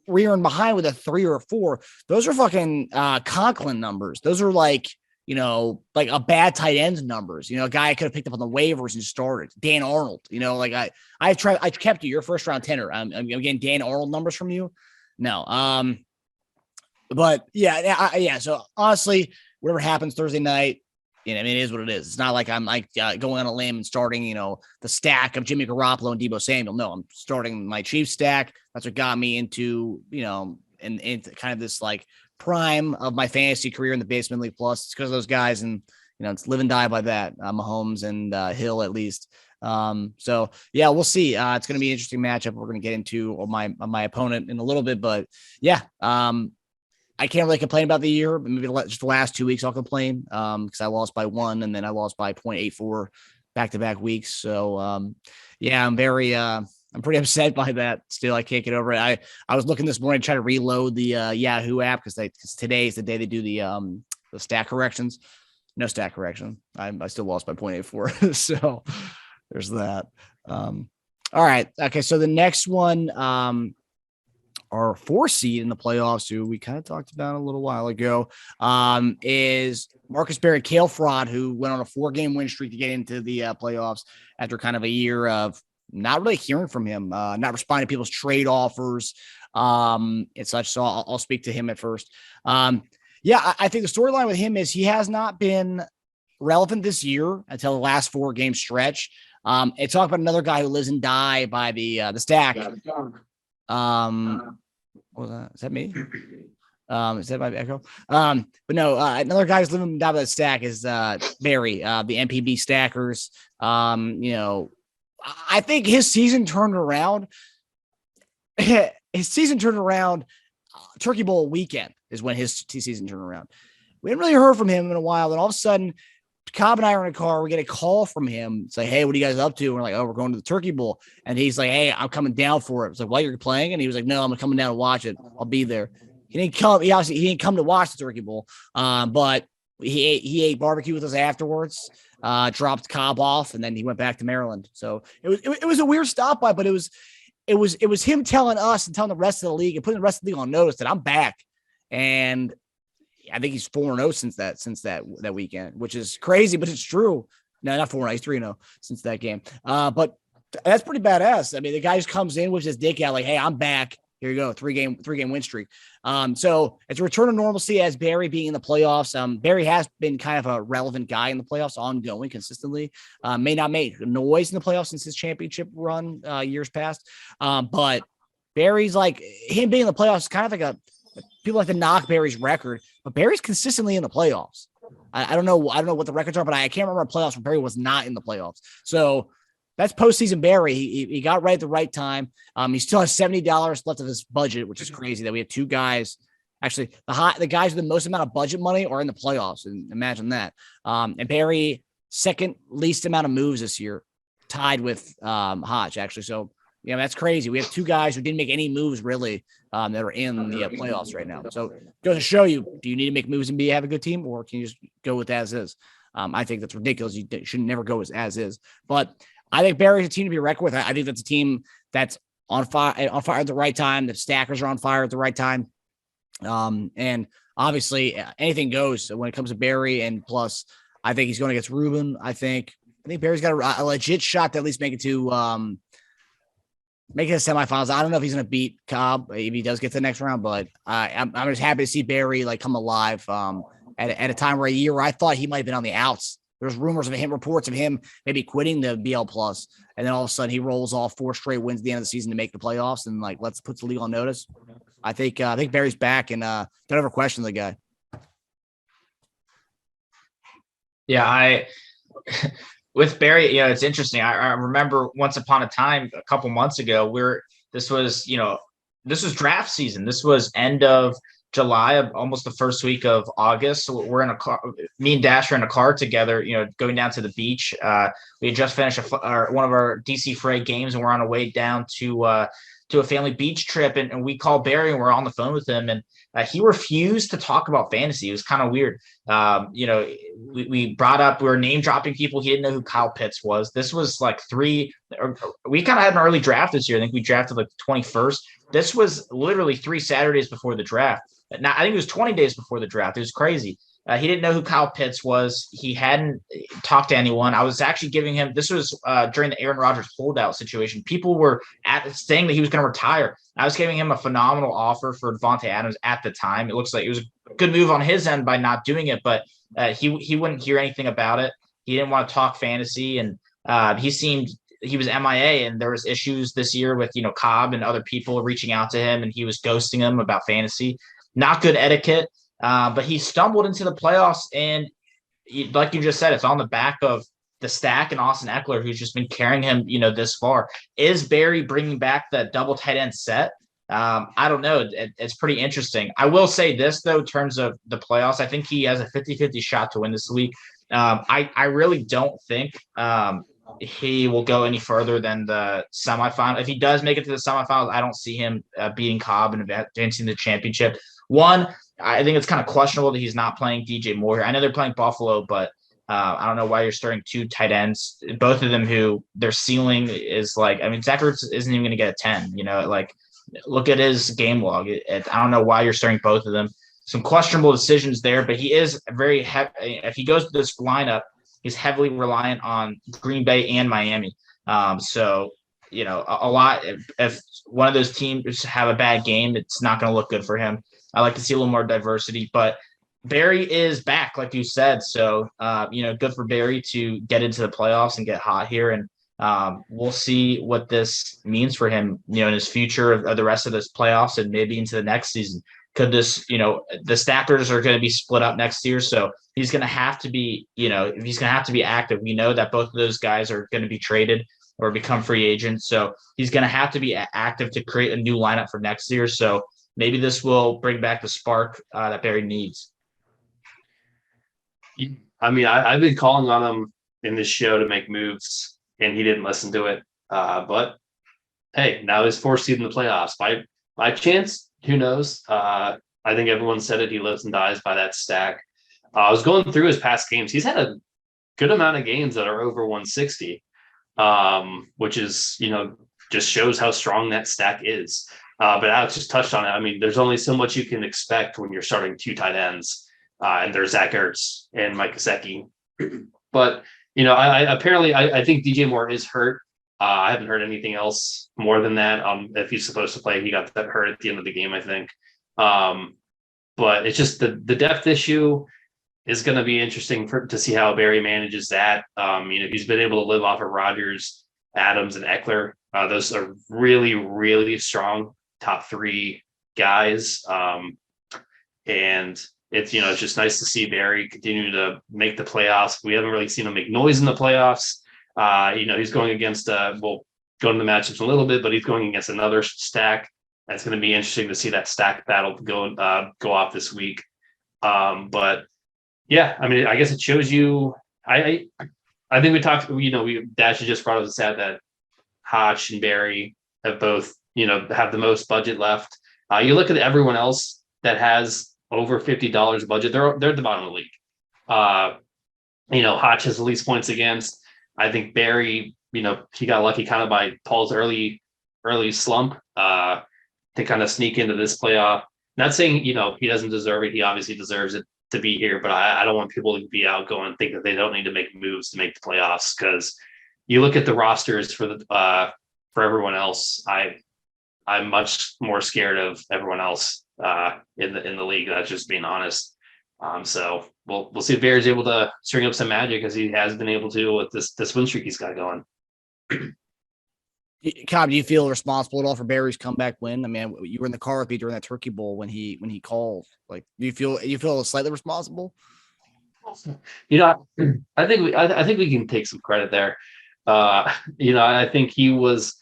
rearing behind with a 3 or a 4. Those are fucking Conklin numbers. Those are like a bad tight ends numbers, a guy I could have picked up on the waivers and started. Dan Arnold, I kept you your first round tender. I'm getting Dan Arnold numbers from you. No. But yeah. So honestly, whatever happens Thursday night, it is what it is. It's not like I'm going on a limb and starting, the stack of Jimmy Garoppolo and Deebo Samuel. No, I'm starting my Chiefs stack. That's what got me into, into kind of this like prime of my fantasy career in the Basement League Plus. It's because of those guys, and it's live and die by that. Mahomes and Hill at least. So yeah, we'll see. It's going to be an interesting matchup. We're going to get into my opponent in a little bit, but yeah, I can't really complain about the year, but maybe just the last 2 weeks I'll complain because I lost by 1 and then I lost by 0.84 back-to-back weeks. So yeah, I'm pretty upset by that. Still, I can't get over it. I was looking this morning, trying to reload the Yahoo app because today is the day they do the stat corrections. No stat correction. I still lost by 0.84. So there's that. All right. Okay. So the next one, our 4 seed in the playoffs, who we kind of talked about a little while ago, is Marcus Barrett Kale Fraud, who went on a 4-game win streak to get into the playoffs after kind of a year of not really hearing from him, not responding to people's trade offers and such. So I'll speak to him at first. Yeah, I think the storyline with him is he has not been relevant this year until the last 4-game stretch. And talk about another guy who lives and die by the stack. What was that? Is that me? Is that my echo? But no, another guy who's living and die by the stack is Barry, the MPB stackers. I think his season turned around. Turkey Bowl weekend is when his season turned around. We hadn't really heard from him in a while. And all of a sudden, Cobb and I are in a car. We get a call from him. It's like, hey, what are you guys up to? And we're like, oh, we're going to the Turkey Bowl. And he's like, hey, I'm coming down for it. It's like, well, you're playing? And he was like, no, I'm coming down to watch it. I'll be there. He didn't come. He didn't come to watch the Turkey Bowl. But he ate barbecue with us afterwards. Dropped Cobb off, and then he went back to Maryland. So it was a weird stop by, but it was him telling us and telling the rest of the league and putting the rest of the league on notice that I'm back. And I think he's 4-0 since that weekend, which is crazy, but it's true. No, not 4-0. He's 3-0 since that game. But that's pretty badass. I mean, the guy just comes in with his dick out like, hey, I'm back. Here you go. 3-game win streak. So it's a return to normalcy as Barry being in the playoffs. Barry has been kind of a relevant guy in the playoffs, ongoing consistently. May not make noise in the playoffs since his championship run years past. But Barry's like, him being in the playoffs is kind of like people like to knock Barry's record, but Barry's consistently in the playoffs. I don't know what the records are, but I can't remember a playoffs where Barry was not in the playoffs. So that's postseason Barry. He got right at the right time. He still has $70 left of his budget, which is crazy that we have 2 guys. Actually, the guys with the most amount of budget money are in the playoffs, and imagine that. And Barry second least amount of moves this year, tied with Hodge, actually. So, that's crazy. We have two guys who didn't make any moves really that are in the playoffs right now. So it goes to show you, do you need to make moves and have a good team, or can you just go with as is? I think that's ridiculous. You should never go as is. But I think Barry's a team to be reckoned with. I think that's a team that's on fire at the right time. The stackers are on fire at the right time. And obviously anything goes when it comes to Barry. And plus, I think he's going against Ruben. I think Barry's got a legit shot to at least make it to make it to semifinals. I don't know if he's going to beat Cobb if he does get to the next round, but I'm just happy to see Barry come alive at a time where I thought he might have been on the outs. There's rumors of him, reports of him maybe quitting the BL Plus, and then all of a sudden he rolls off 4 straight wins at the end of the season to make the playoffs, and let's put the league on notice. I think Barry's back, and don't ever question the guy. Yeah, with Barry, it's interesting. I remember once upon a time, a couple months ago, this was draft season. This was end of July, almost the first week of August. So we're in a car, me and Dash are in a car together, going down to the beach. We had just finished one of our DC Fray games, and we're on our way down to a family beach trip. And we call Barry, and we're on the phone with him, and he refused to talk about fantasy. It was kind of weird. We brought up, we were name dropping people. He didn't know who Kyle Pitts was. This was we kind of had an early draft this year. I think we drafted the 21st. This was literally 3 Saturdays before the draft. Now, I think it was 20 days before the draft. It was crazy. He didn't know who Kyle Pitts was. He hadn't talked to anyone. I was actually giving him – this was during the Aaron Rodgers holdout situation. People were saying that he was going to retire. I was giving him a phenomenal offer for Devontae Adams at the time. It looks like it was a good move on his end by not doing it, but he wouldn't hear anything about it. He didn't want to talk fantasy, and he was MIA, and there was issues this year with, Cobb and other people reaching out to him, and he was ghosting them about fantasy. Not good etiquette, but he stumbled into the playoffs, and like you just said, it's on the back of the stack and Austin Eckler, who's just been carrying him, this far. Is Barry bringing back that double tight end set? I don't know. It's pretty interesting. I will say this, though, in terms of the playoffs, I think he has a 50-50 shot to win this league. I really don't think he will go any further than the semifinal. If he does make it to the semifinals, I don't see him beating Cobb and advancing the championship. One, I think it's kind of questionable that he's not playing DJ Moore here. I know they're playing Buffalo, but I don't know why you're starting 2 tight ends, both of them who their ceiling is Zach Ertz isn't even going to get a 10. Look at his game log. I don't know why you're starting both of them. Some questionable decisions there, but he is very heavy. If he goes to this lineup, he's heavily reliant on Green Bay and Miami. So, a lot. If one of those teams have a bad game, it's not going to look good for him. I like to see a little more diversity, but Barry is back, like you said. So, good for Barry to get into the playoffs and get hot here. And we'll see what this means for him, in his future of the rest of this playoffs and maybe into the next season. Could this, the stackers are going to be split up next year. So he's going to have to be, he's going to have to be active. We know that both of those guys are going to be traded or become free agents. So he's going to have to be active to create a new lineup for next year. So maybe this will bring back the spark that Barry needs. I've been calling on him in this show to make moves, and he didn't listen to it. But hey, now he's 4th seed in the playoffs. By chance, who knows? I think everyone said it. He lives and dies by that stack. I was going through his past games. He's had a good amount of games that are over 160, which is, just shows how strong that stack is. But Alex just touched on it. There's only so much you can expect when you're starting 2 tight ends. And there's Zach Ertz and Mike Gesicki. But, I think DJ Moore is hurt. I haven't heard anything else more than that. If he's supposed to play, he got that hurt at the end of the game, I think. But it's just the depth issue is going to be interesting to see how Barry manages that. He's been able to live off of Rodgers, Adams, and Eckler. Those are really, really strong top 3 guys. And it's just nice to see Barry continue to make the playoffs. We haven't really seen him make noise in the playoffs. He's going against we'll go into the matchups a little bit, but he's going against another stack. That's going to be interesting to see that stack battle go off this week. But yeah, I guess it shows you. I I think we talked, Dash just brought up the stat that Hotch and Barry have both, have the most budget left. You look at everyone else that has over $50 budget, they're at the bottom of the league. Hotch has the least points against. I think Barry, he got lucky kind of by Paul's early slump to kind of sneak into this playoff. Not saying, he doesn't deserve it. He obviously deserves it to be here, but I don't want people to be out going and think that they don't need to make moves to make the playoffs, because you look at the rosters for everyone else. I'm much more scared of everyone else in the league. That's just being honest. So we'll see if Barry's able to string up some magic, as he has been able to with this win streak he's got going. Cobb, do you feel responsible at all for Barry's comeback win? I mean, you were in the car with me during that Turkey Bowl when he called. Like, do you feel slightly responsible? I think we can take some credit there. I think he was,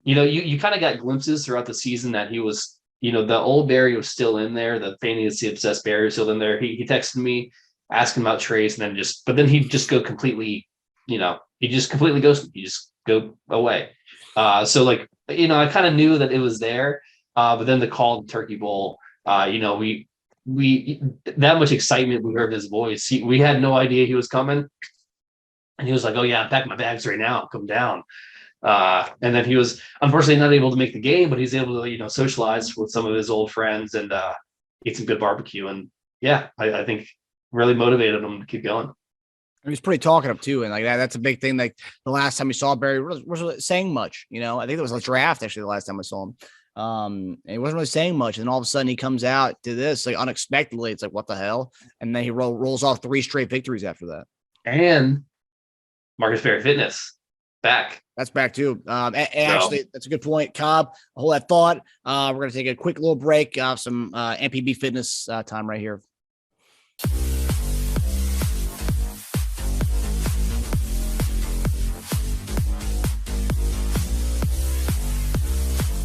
you kind of got glimpses throughout the season that he was, the old Barry was still in there. The fantasy obsessed Barry was still in there. He texted me asking about Trace, and then he'd just go completely, he just completely goes, he just go away. So I kind of knew that it was there, but then the call to Turkey Bowl, we that much excitement. We heard his voice. We had no idea he was coming, and he was like, "Oh yeah, pack my bags right now, come down." And then he was unfortunately not able to make the game, but he's able to socialize with some of his old friends and eat some good barbecue. And yeah, I think really motivated him to keep going. He was pretty talkative too, and that's a big thing. Like the last time we saw Barry wasn't saying much. I think it was a draft actually the last time I saw him. And he wasn't really saying much, and then all of a sudden he comes out to this unexpectedly. It's like, what the hell? And then he rolls off 3 straight victories after that. And Marcus Berry Fitness back. That's back too. Actually, that's a good point, Cobb. I'll hold that thought. We're gonna take a quick little break. Some MPB Fitness time right here.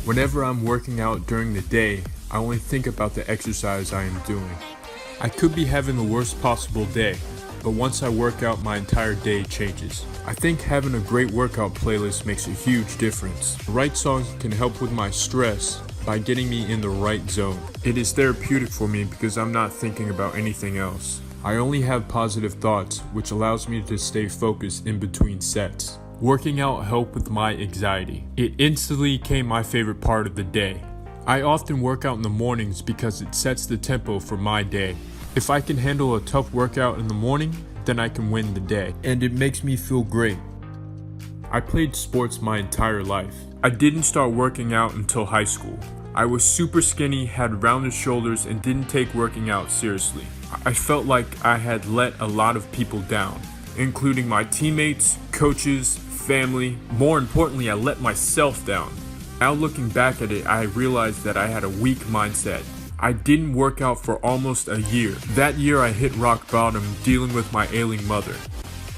Whenever I'm working out during the day, I only think about the exercise I am doing. I could be having the worst possible day, but once I work out, my entire day changes. I think having a great workout playlist makes a huge difference. The right songs can help with my stress by getting me in the right zone. It is therapeutic for me because I'm not thinking about anything else. I only have positive thoughts, which allows me to stay focused in between sets. Working out helped with my anxiety. It instantly became my favorite part of the day. I often work out in the mornings because it sets the tempo for my day. If I can handle a tough workout in the morning, then I can win the day, and it makes me feel great. I played sports my entire life. I didn't start working out until high school. I was super skinny, had rounded shoulders, and didn't take working out seriously. I felt like I had let a lot of people down, including my teammates, coaches, family. More importantly, I let myself down. Now looking back at it, I realized that I had a weak mindset. I didn't work out for almost a year. That year I hit rock bottom dealing with my ailing mother.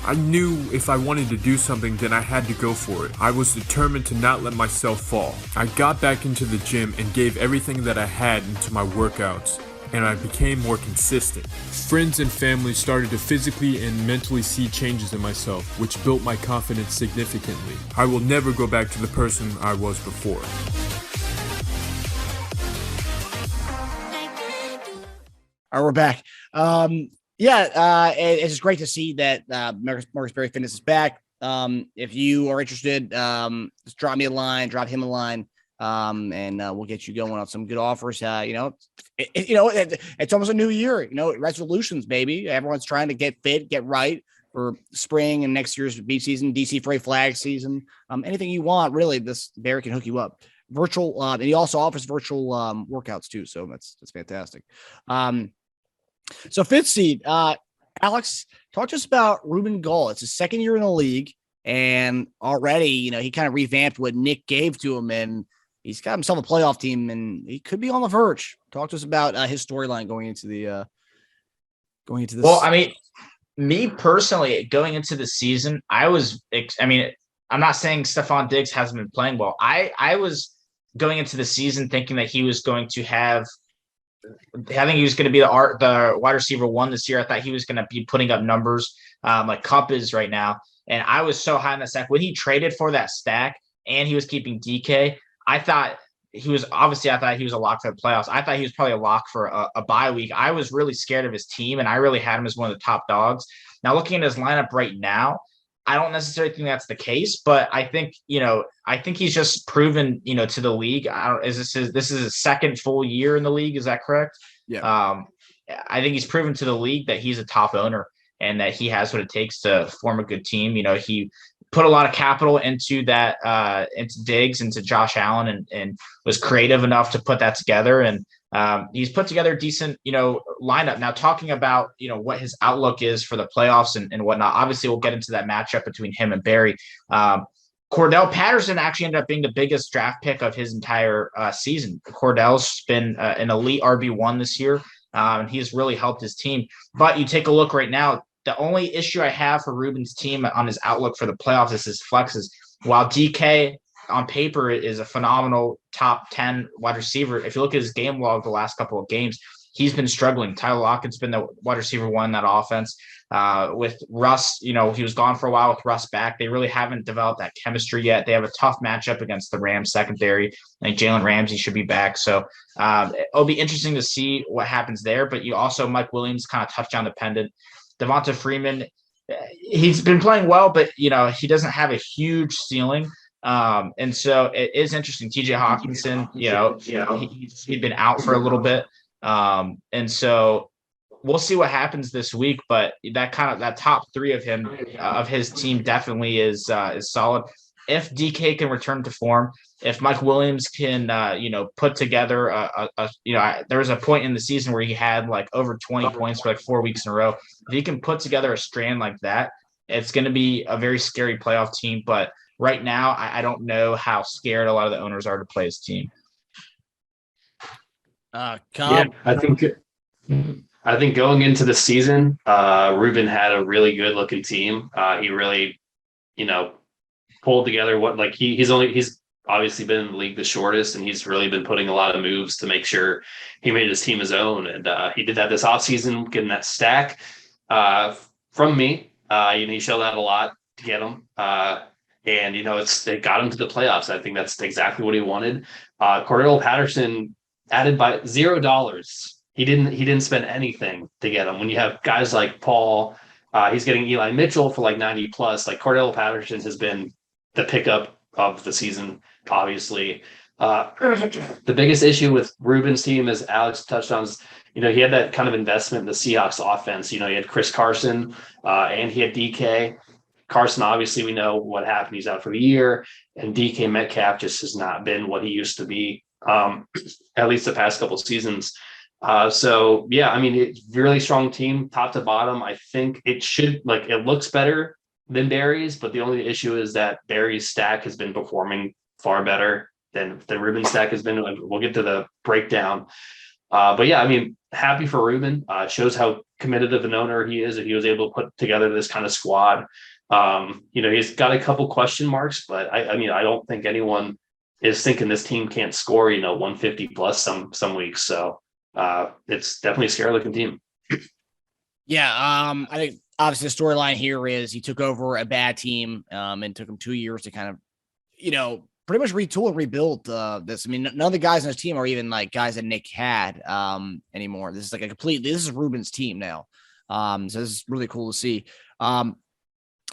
I knew if I wanted to do something, then I had to go for it. I was determined to not let myself fall. I got back into the gym and gave everything that I had into my workouts, and I became more consistent. Friends and family started to physically and mentally see changes in myself, which built my confidence significantly. I will never go back to the person I was before. All right, we're back. It's just great to see that Marcus Berry Fitness is back. If you are interested, just drop me a line, drop him a line. And we'll get you going on some good offers. It's almost a new year, resolutions, baby. Everyone's trying to get fit, get right for spring and next year's beach season, DC Freight flag season. Anything you want, really, this Barry can hook you up. Virtual, and he also offers virtual workouts too. So that's fantastic. So fifth seed, Alex, talk to us about Ruben Gull. It's his second year in the league, and already, he kind of revamped what Nick gave to him, and he's got himself a playoff team, and he could be on the verge. Talk to us about his storyline going into this. Well, I mean, me personally, going into the season, I'm not saying Stephon Diggs hasn't been playing well. I was going into the season thinking that he was going to I think he was going to be the wide receiver 1 this year. I thought he was going to be putting up numbers like Cup is right now. And I was so high on the stack when he traded for that stack and he was keeping DK. I thought he was a lock for the playoffs. I thought he was probably a lock for a bye week. I was really scared of his team, and I really had him as one of the top dogs. Now, looking at his lineup right now, I don't necessarily think that's the case, but I think he's just proven, to the league. This is his second full year in the league. Is that correct? Yeah. I think he's proven to the league that he's a top owner and that he has what it takes to form a good team. He put a lot of capital into that, into Diggs, into Josh Allen, and was creative enough to put that together. And he's put together a decent, lineup. Now, talking about, what his outlook is for the playoffs and whatnot, obviously we'll get into that matchup between him and Barry. Cordell Patterson actually ended up being the biggest draft pick of his entire season. Cordell's been an elite RB1 this year, and he's really helped his team. But you take a look right now, the only issue I have for Ruben's team on his outlook for the playoffs is his flexes. While DK on paper is a phenomenal top 10 wide receiver, if you look at his game log the last couple of games, he's been struggling. Tyler Lockett's been the wide receiver one in that offense. With Russ, he was gone for a while with Russ back. They really haven't developed that chemistry yet. They have a tough matchup against the Rams secondary. I think Jalen Ramsey should be back. So it'll be interesting to see what happens there. But you also, Mike Williams, kind of touchdown dependent. Devonta Freeman, he's been playing well, but, he doesn't have a huge ceiling. And so it is interesting. TJ Hawkinson, he'd been out for a little bit. And so we'll see what happens this week, but that top three of him, of his team definitely is solid. If DK can return to form, if Mike Williams can, put together there was a point in the season where he had like over 20 points for like 4 weeks in a row. If he can put together a strand like that, it's going to be a very scary playoff team. But right now, I don't know how scared a lot of the owners are to play his team. Cobb? Yeah, I think going into the season, Ruben had a really good looking team. He really, pulled together he's obviously been in the league the shortest, and he's really been putting a lot of moves to make sure he made his team his own. And he did that this offseason, getting that stack from me. He showed that a lot to get him. And it got him to the playoffs. I think that's exactly what he wanted. Cordell Patterson added by $0. He didn't spend anything to get him. When you have guys like Paul, he's getting Eli Mitchell for like 90 plus. Like Cordell Patterson has been the pickup of the season, obviously. The biggest issue with Ruben's team, as Alex touched on, is he had that kind of investment in the Seahawks offense. He had Chris Carson and he had DK. Carson, obviously, we know what happened. He's out for the year, and DK Metcalf just has not been what he used to be, at least the past couple of seasons. It's a really strong team, top to bottom. I think it looks better than Barry's, but the only issue is that Barry's stack has been performing far better than Ruben's stack has been. We'll get to the breakdown. Happy for Ruben. Shows how committed of an owner he is, if he was able to put together this kind of squad. He's got a couple question marks, but I don't think anyone is thinking this team can't score, 150 plus some weeks. So it's definitely a scary looking team. Yeah. I think obviously the storyline here is he took over a bad team, and took him 2 years to kind of, pretty much retool and rebuild this. None of the guys on his team are even like guys that Nick had anymore. This is like this is Ruben's team now. So this is really cool to see.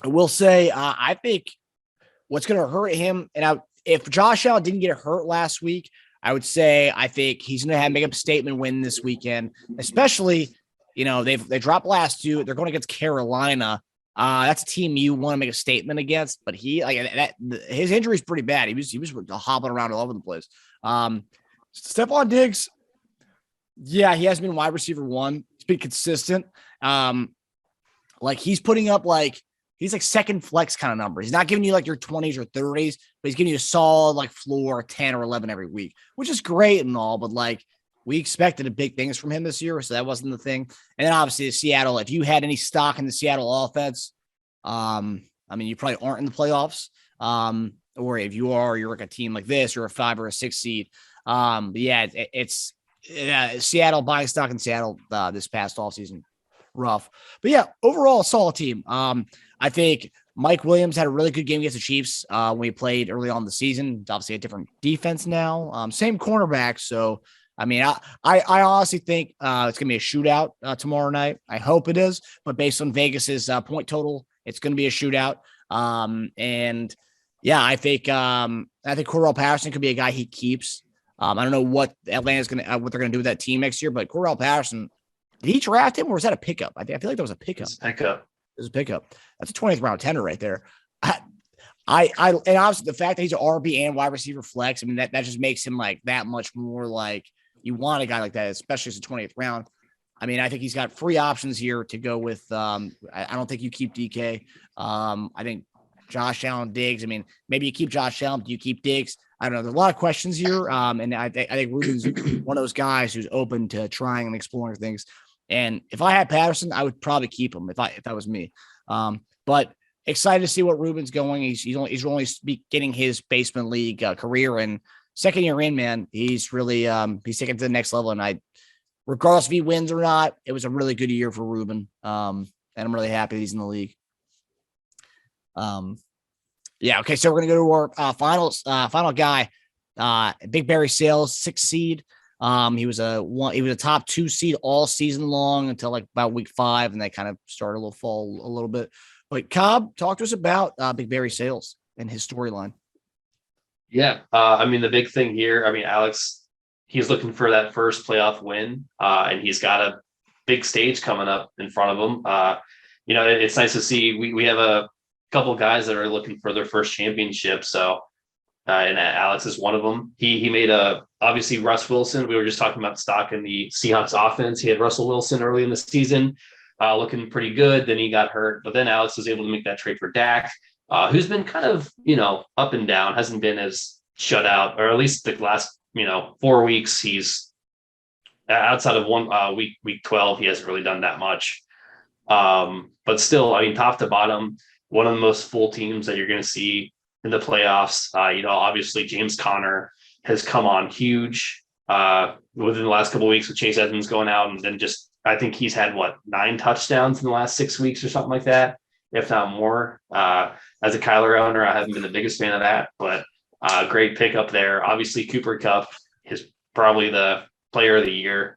I will say, I think what's going to hurt him, and if Josh Allen didn't get hurt last week, I would say I think he's going to make a statement win this weekend, especially, they dropped last two. They're going against Carolina. That's a team you want to make a statement against, but his injury is pretty bad. He was hopping around all over the place. Stephon Diggs, yeah, he has been wide receiver one. He's been consistent. He's putting up he's like second flex kind of number. He's not giving you like your 20s or 30s, but he's giving you a solid floor 10 or 11 every week, which is great and all, but we expected big things from him this year, so that wasn't the thing. And then obviously Seattle, if you had any stock in the Seattle offense, you probably aren't in the playoffs. Or if you are, you're like a team like this, you're a 5 or a 6 seed. It's Seattle, buying stock in Seattle this past offseason, rough. But yeah, overall, a solid team. I think Mike Williams had a really good game against the Chiefs when he played early on in the season. It's obviously a different defense now. Same cornerback. So, I mean, I honestly think it's going to be a shootout tomorrow night. I hope it is. But based on Vegas's point total, it's going to be a shootout. And yeah, I think Cordell Patterson could be a guy he keeps. I don't know what Atlanta's going to what they're going to do with that team next year, but Cordell Patterson, did he draft him or was that a pickup? I feel like that was a pickup. It's a pickup. It was a pickup. That's a 20th round tender right there. And obviously the fact that he's an RB and wide receiver flex, I mean, that just makes him like that much more like you want a guy like that, especially as a 20th round. I mean, I think he's got free options here to go with. I don't think you keep DK. I think Josh Allen, Diggs. I mean, maybe you keep Josh Allen. Do you keep Diggs? I don't know. There's a lot of questions here. And I think Ruben's one of those guys who's open to trying and exploring things. And if I had Patterson, I would probably keep him if that was me. But excited to see what Ruben's going. He's only getting his basement league career, and second year in, man, he's really he's taken to the next level. And regardless if he wins or not, it was a really good year for Ruben. And I'm really happy he's in the league. Yeah. Okay. So we're gonna go to our final guy, Big Barry Sales, 6th seed. He was a top 2 seed all season long until like about week 5, and they kind of started a little fall a little bit. But Cobb, talk to us about Big Barry Sales and his storyline. Yeah. I mean, the big thing here, I mean, Alex, he's looking for that first playoff win, and he's got a big stage coming up in front of him. It's nice to see we have a couple guys that are looking for their first championship. So, and Alex is one of them. He made obviously Russ Wilson. We were just talking about stock in the Seahawks offense. He had Russell Wilson early in the season, looking pretty good. Then he got hurt, but then Alex was able to make that trade for Dak, who's been kind of, up and down, hasn't been as shut out, or at least the last, 4 weeks, he's outside of one week 12, he hasn't really done that much. But still, I mean, top to bottom, one of the most full teams that you're going to see in the playoffs. Obviously James Conner has come on huge within the last couple of weeks with Chase Edmonds going out, and then I think he's had 9 touchdowns in the last 6 weeks or something like that, if not more. As a Kyler owner, I haven't been the biggest fan of that, but great pickup there. Obviously Cooper Kupp is probably the player of the year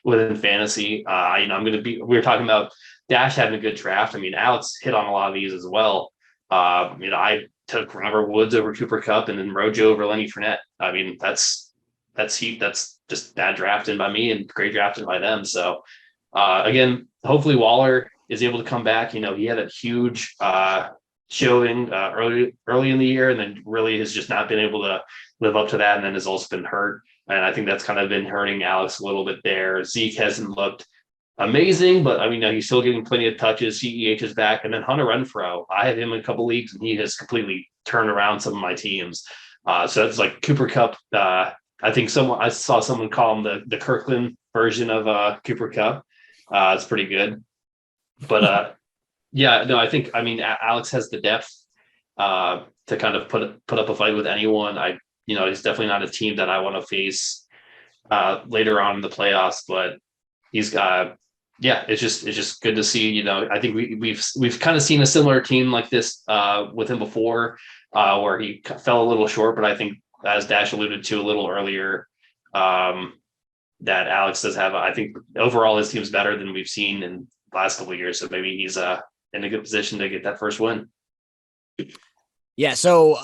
within fantasy. We were talking about Dash having a good draft. I mean, Alex hit on a lot of these as well. I took Robert Woods over Cooper Kupp and then Rojo over Lenny Fournette. I mean, that's just bad drafting by me and great drafting by them. So again, hopefully Waller is able to come back. He had a huge showing early in the year, and then really has just not been able to live up to that, and then has also been hurt. And I think that's kind of been hurting Alex a little bit there. Zeke hasn't looked amazing, but I mean, he's still getting plenty of touches. CEH is back. And then Hunter Renfrow, I had him in a couple leagues, and he has completely turned around some of my teams. So it's like Cooper Kupp. I think I saw someone call him the Kirkland version of Cooper Kupp. It's pretty good. But I think, Alex has the depth to kind of put up a fight with anyone. He's definitely not a team that I want to face later on in the playoffs, but he's got, it's just good to see. I think we've kind of seen a similar team like this with him before, where he fell a little short. But I think, as Dash alluded to a little earlier, that Alex does have. I think overall his team's better than we've seen in the last couple of years. So maybe he's in a good position to get that first win. Yeah. So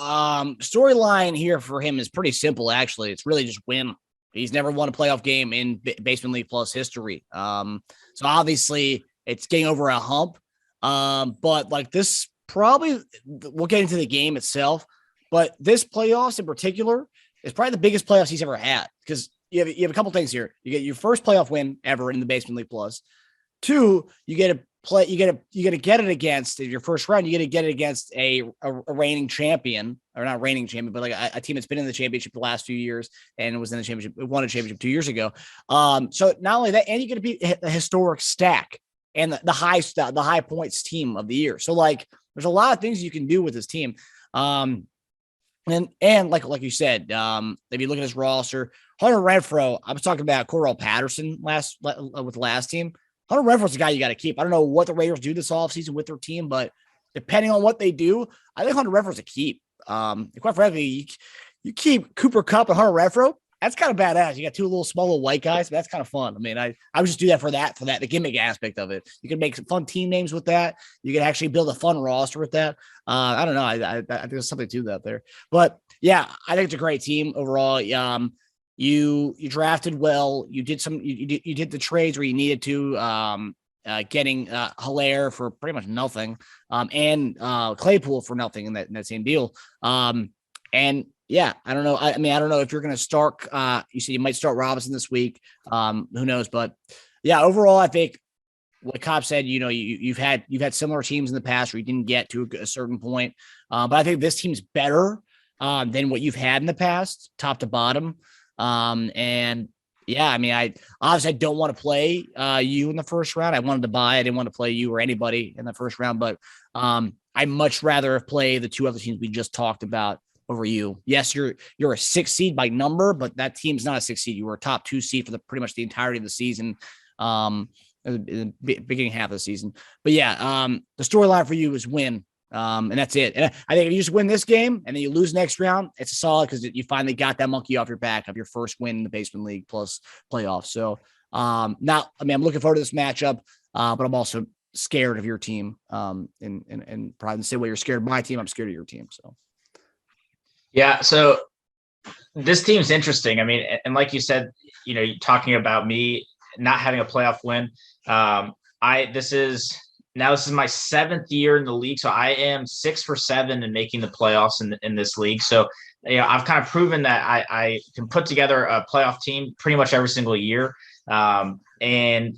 storyline here for him is pretty simple. Actually, it's really just win. He's never won a playoff game in Basement League Plus history. So obviously it's getting over a hump. But like this, probably we'll get into the game itself, but this playoffs in particular is probably the biggest playoffs he's ever had, because you have a couple things here. You get your first playoff win ever in the Basement League Plus. 2, you get to get it against your first round. You get it against a reigning champion, or not reigning champion, but like a team that's been in the championship the last few years and was in the championship, won a championship 2 years ago. So not only that, and you get to beat a historic stack and the high points team of the year. So like, there's a lot of things you can do with this team. And like you said, if you look at his roster, Hunter Renfrow, I was talking about Cordell Patterson with the last team. Hunter Renfrow's the guy you got to keep. I don't know what the Raiders do this offseason with their team, but depending on what they do, I think Hunter Renfro's a keep. Quite frankly, you keep Cooper Kupp and Hunter Renfro. That's kind of badass. You got two small little white guys, but that's kind of fun. I mean, I would just do that for the gimmick aspect of it. You can make some fun team names with that. You can actually build a fun roster with that. I don't know. I think there's something to that there. But yeah, I think it's a great team overall. You drafted well. You did you did the trades where you needed to. Getting Hilaire for pretty much nothing, and Claypool for nothing in that same deal. And yeah, I don't know. I don't know if you're going to start. You said you might start Robinson this week. Who knows? But yeah, overall, I think what Cobb said. You've had similar teams in the past where you didn't get to a certain point. But I think this team's better than what you've had in the past, top to bottom. And yeah, I obviously don't want to play you in the first round. I wanted to buy. I didn't want to play you or anybody in the first round, but I'd much rather play the two other teams we just talked about over you. Yes, you're a 6 seed by number, but that team's not a 6 seed. You were a top 2 seed for pretty much the entirety of the season, the beginning half of the season. But yeah, the storyline for you is win. And that's it. And I think if you just win this game and then you lose next round, it's a solid because you finally got that monkey off your back of your first win in the Basement League plus playoffs. So I'm looking forward to this matchup, but I'm also scared of your team. And probably the same way you're scared of my team, I'm scared of your team. So yeah, so this team's interesting. And like you said, talking about me not having a playoff win. This is my 7th year in the league. So I am 6 for 7 in making the playoffs in this league. So, I've kind of proven that I can put together a playoff team pretty much every single year. And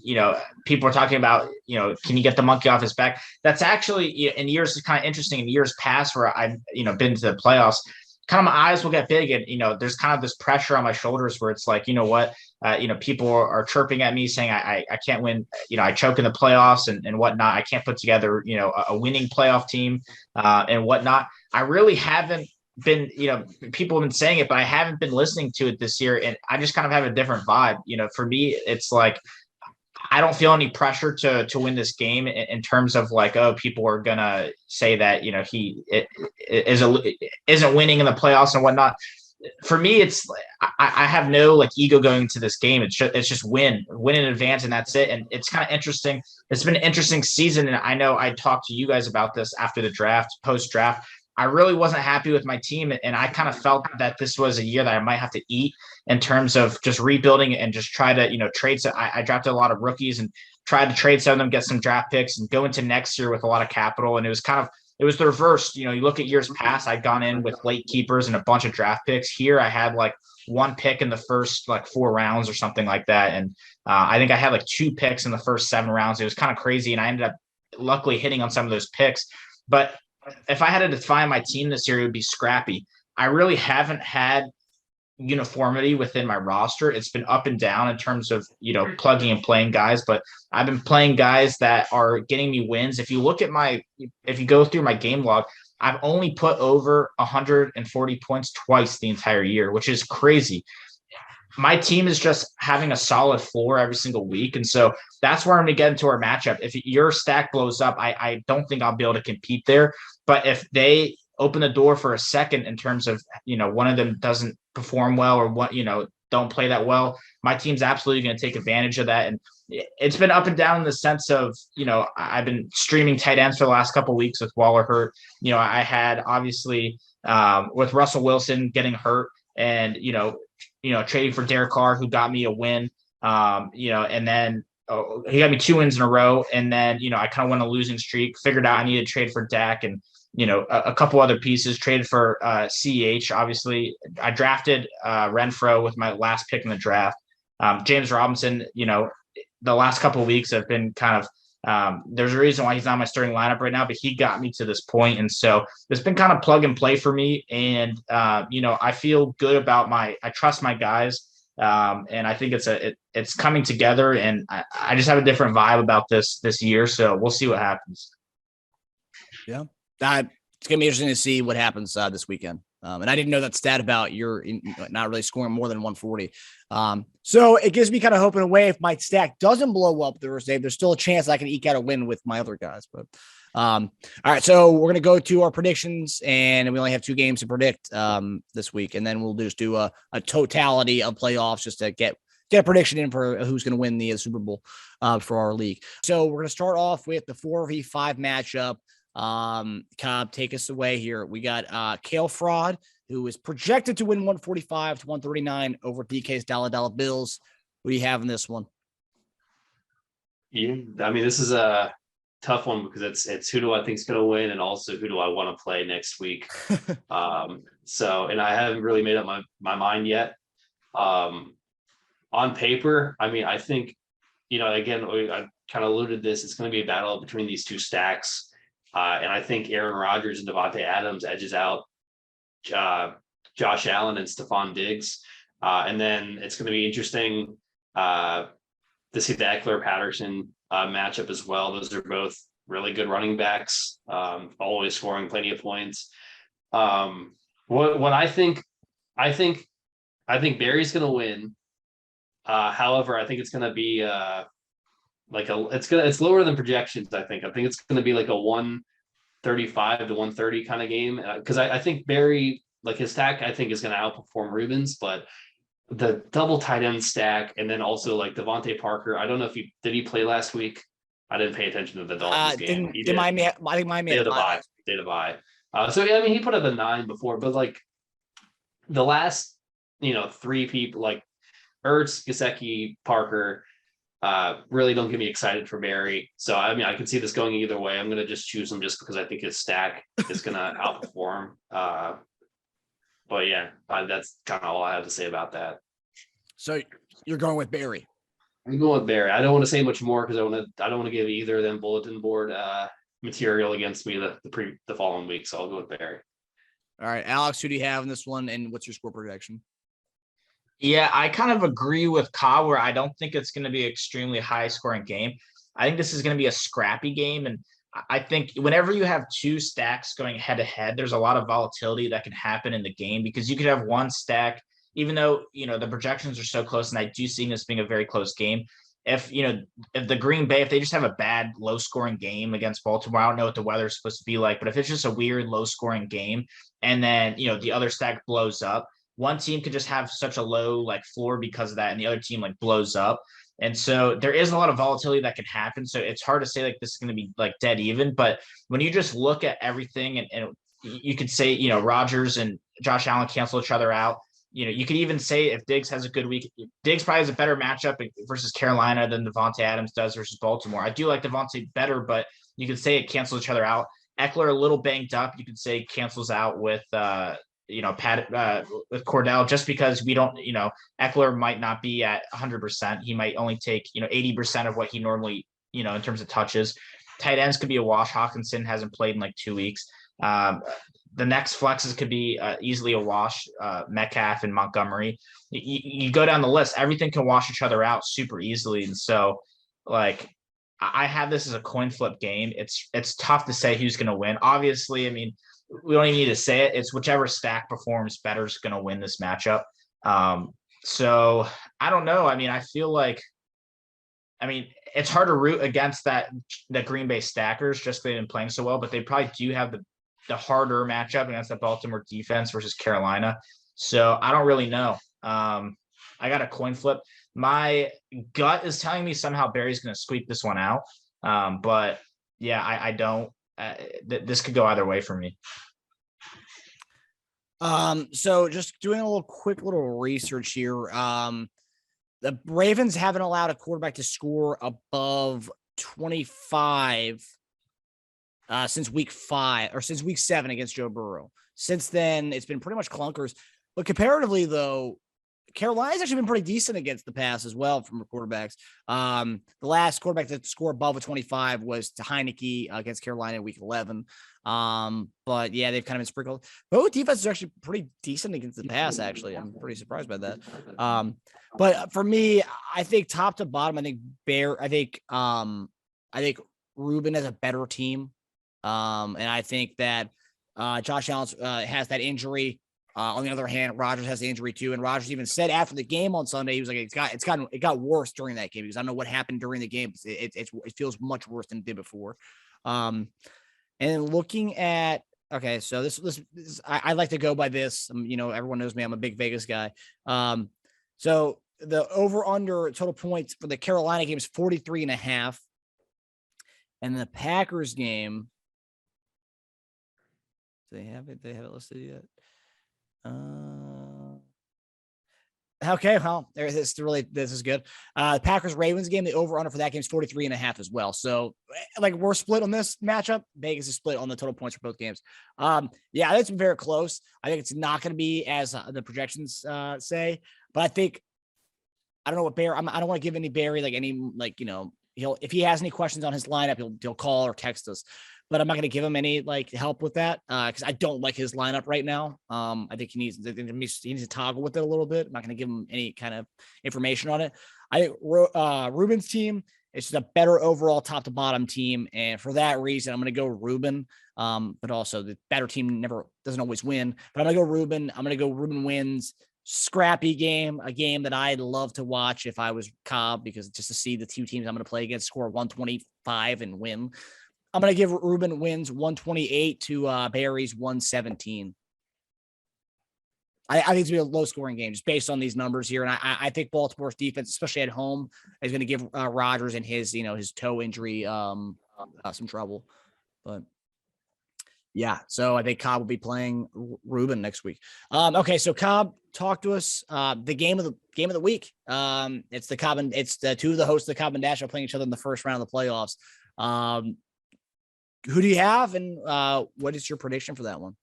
people are talking about, can you get the monkey off his back? That's actually in years, it's kind of interesting in years past where I've, been to the playoffs, kind of my eyes will get big and, there's kind of this pressure on my shoulders where it's like, people are chirping at me saying I can't win, I choke in the playoffs and whatnot. I can't put together, a winning playoff team and whatnot. I really haven't been, people have been saying it, but I haven't been listening to it this year. And I just kind of have a different vibe. For me, it's like, I don't feel any pressure to win this game in terms of like, oh, people are going to say that, he isn't winning in the playoffs and whatnot. For me, it's I have no like ego going into this game. It's just win in advance, and that's it. And it's kind of interesting. It's been an interesting season, and I know I talked to you guys about this after the draft, post draft. I really wasn't happy with my team, and I kind of felt that this was a year that I might have to eat in terms of just rebuilding and just try to trade. So I drafted a lot of rookies and tried to trade some of them, get some draft picks, and go into next year with a lot of capital. And it was the reverse. You look at years past, I'd gone in with late keepers and a bunch of draft picks. Here, I had like 1 pick in the first like 4 rounds or something like that. And I think I had like 2 picks in the first 7 rounds. It was kind of crazy. And I ended up luckily hitting on some of those picks. But if I had to define my team this year, it would be scrappy. I really haven't had uniformity within my roster. It's been up and down in terms of, plugging and playing guys, but I've been playing guys that are getting me wins. If you go through my game log, I've only put over 140 points twice the entire year, which is crazy. My team is just having a solid floor every single week. And so that's where I'm going to get into our matchup. If your stack blows up, I don't think I'll be able to compete there. But if they open the door for a second in terms of, one of them doesn't perform well or what, don't play that well, my team's absolutely going to take advantage of that. And it's been up and down in the sense of, I've been streaming tight ends for the last couple of weeks with Waller hurt. I had obviously with Russell Wilson getting hurt and, trading for Derek Carr, who got me a win, and then he got me 2 wins in a row. And then, I kind of went a losing streak, figured out I needed to trade for Dak and, a couple other pieces, traded for CEH. Obviously, I drafted Renfro with my last pick in the draft. James Robinson, the last couple of weeks have been kind of there's a reason why he's not in my starting lineup right now, but he got me to this point. And so it's been kind of plug and play for me. And, I feel good about I trust my guys. And I think it's coming together, and I just have a different vibe about this year. So we'll see what happens. Yeah. It's going to be interesting to see what happens this weekend. And I didn't know that stat about you're not really scoring more than 140. So it gives me kind of hope in a way if my stack doesn't blow up Thursday, there's still a chance I can eke out a win with my other guys. But All right, so we're gonna go to our predictions, and we only have 2 games to predict this week, and then we'll just do a totality of playoffs just to get a prediction in for who's gonna win the Super Bowl for our league. So we're gonna start off with the 4v5 matchup. Cobb, take us away here. We got Kale Fraud, who is projected to win 145 to 139 over DK's dollar bills. What do you have in this one? Yeah, I mean, this is a tough one because it's who do I think is going to win, and also who do I want to play next week. So, and I haven't really made up my mind yet. On paper, I mean, I think, again, I kind of alluded this. It's going to be a battle between these 2 stacks, and I think Aaron Rodgers and Devontae Adams edges out Josh Allen and Stephon Diggs, and then it's going to be interesting to see the Eckler Patterson matchup as well. Those are both really good running backs, always scoring plenty of points. What I think Barry's going to win. However, I think it's going to be it's lower than projections. I think it's going to be like a 135 to 130 kind of game, because I think Barry, like his stack, I think is going to outperform Rubens, but the double tight end stack, and then also like Devontae Parker. I don't know if did he play last week? I didn't pay attention to the Dolphins game. He did. I think Miami had a bye. Did a bye. So yeah, I mean, he put up a 9 before, but like the last 3 people, like Ertz, Gesicki, Parker, really don't get me excited for Barry. So I mean, I can see this going either way. I'm going to just choose him just because I think his stack is going to outperform. But yeah, that's kind of all I have to say about that. So you're going with Barry. I'm going with Barry. I don't want to say much more because I don't want to give either of them bulletin board material against me the following week. So I'll go with Barry. All right, Alex, who do you have in this one, and what's your score projection? Yeah, I kind of agree with Cobb where I don't think it's going to be an extremely high scoring game. I think this is going to be a scrappy game, and I think whenever you have 2 stacks going head to head, there's a lot of volatility that can happen in the game, because you could have one stack, even though, the projections are so close, and I do see this being a very close game. If the Green Bay, if they just have a bad low scoring game against Baltimore, I don't know what the weather's supposed to be like, but if it's just a weird low scoring game and then, the other stack blows up, one team could just have such a low like floor because of that, and the other team like blows up. And so there is a lot of volatility that can happen. So it's hard to say like this is going to be like dead even. But when you just look at everything, and you could say, Rodgers and Josh Allen cancel each other out. You could even say if Diggs has a good week, Diggs probably has a better matchup versus Carolina than Devontae Adams does versus Baltimore. I do like Devontae better, but you could say it cancels each other out. Eckler a little banged up. You could say cancels out with with Cordell, just because we don't, Eckler might not be at 100%. He might only take, 80% of what he normally, in terms of touches. Tight ends could be a wash. Hawkinson hasn't played in like 2 weeks. The next flexes could be easily a wash. Metcalf and Montgomery. You go down the list, everything can wash each other out super easily. And so like, I have this as a coin flip game. It's tough to say who's going to win. Obviously, I mean, we don't even need to say it. It's whichever stack performs better is going to win this matchup. So I don't know. I mean, I feel like, it's hard to root against the Green Bay stackers just they've been playing so well, but they probably do have the harder matchup against the Baltimore defense versus Carolina. So I don't really know. I got a coin flip. My gut is telling me somehow Barry's going to squeak this one out. But yeah, I don't. This could go either way for me. So just doing a little research here. The Ravens haven't allowed a quarterback to score above 25 since week 7 against Joe Burrow. Since then, it's been pretty much clunkers. But comparatively, though, Carolina's actually been pretty decent against the pass as well from quarterbacks. The last quarterback to score above a 25 was to Heineke against Carolina in week 11. But yeah, they've kind of been sprinkled. Both defenses are actually pretty decent against the pass, actually. I'm pretty surprised by that. But for me, I think top to bottom, I think Ruben has a better team. And I think that Josh Allen has that injury. On the other hand, Rodgers has the injury too, and Rodgers even said after the game on Sunday, he was like, "It got worse during that game because I don't know what happened during the game. It feels much worse than it did before." And looking at, okay, so this I like to go by this. Everyone knows me. I'm a big Vegas guy. So the over under total points for the Carolina game is 43.5. And the Packers game, do they have it? They have it listed yet? Okay, well, this is good. The Packers Ravens game, the over under for that game is 43.5 as well. So like we're split on this matchup. Vegas is split on the total points for both games. Yeah, it's very close. I think it's not going to be as the projections say, but I think I don't know what Barry. I don't want to give any Barry if he has any questions on his lineup, he'll call or text us. But I'm not going to give him any help with that because I don't like his lineup right now. I think he needs to toggle with it a little bit. I'm not going to give him any kind of information on it. I think Ruben's team is just a better overall top to bottom team, and for that reason, I'm going to go Ruben. But also the better team doesn't always win. But I'm going to go Ruben. I'm going to go Ruben wins. Scrappy game, a game that I'd love to watch if I was Cobb, because just to see the two teams I'm going to play against score 125 and win. I'm going to give Ruben wins 128 to Barry's 117. I think it's going to be a low scoring game just based on these numbers here. And I think Baltimore's defense, especially at home, is going to give Rodgers and his toe injury some trouble. But yeah, so I think Cobb will be playing Ruben next week. Okay, so Cobb, talk to us. The game of the week. It's the two of the hosts of the Cobb and Dash are playing each other in the first round of the playoffs. Who do you have, and what is your prediction for that one?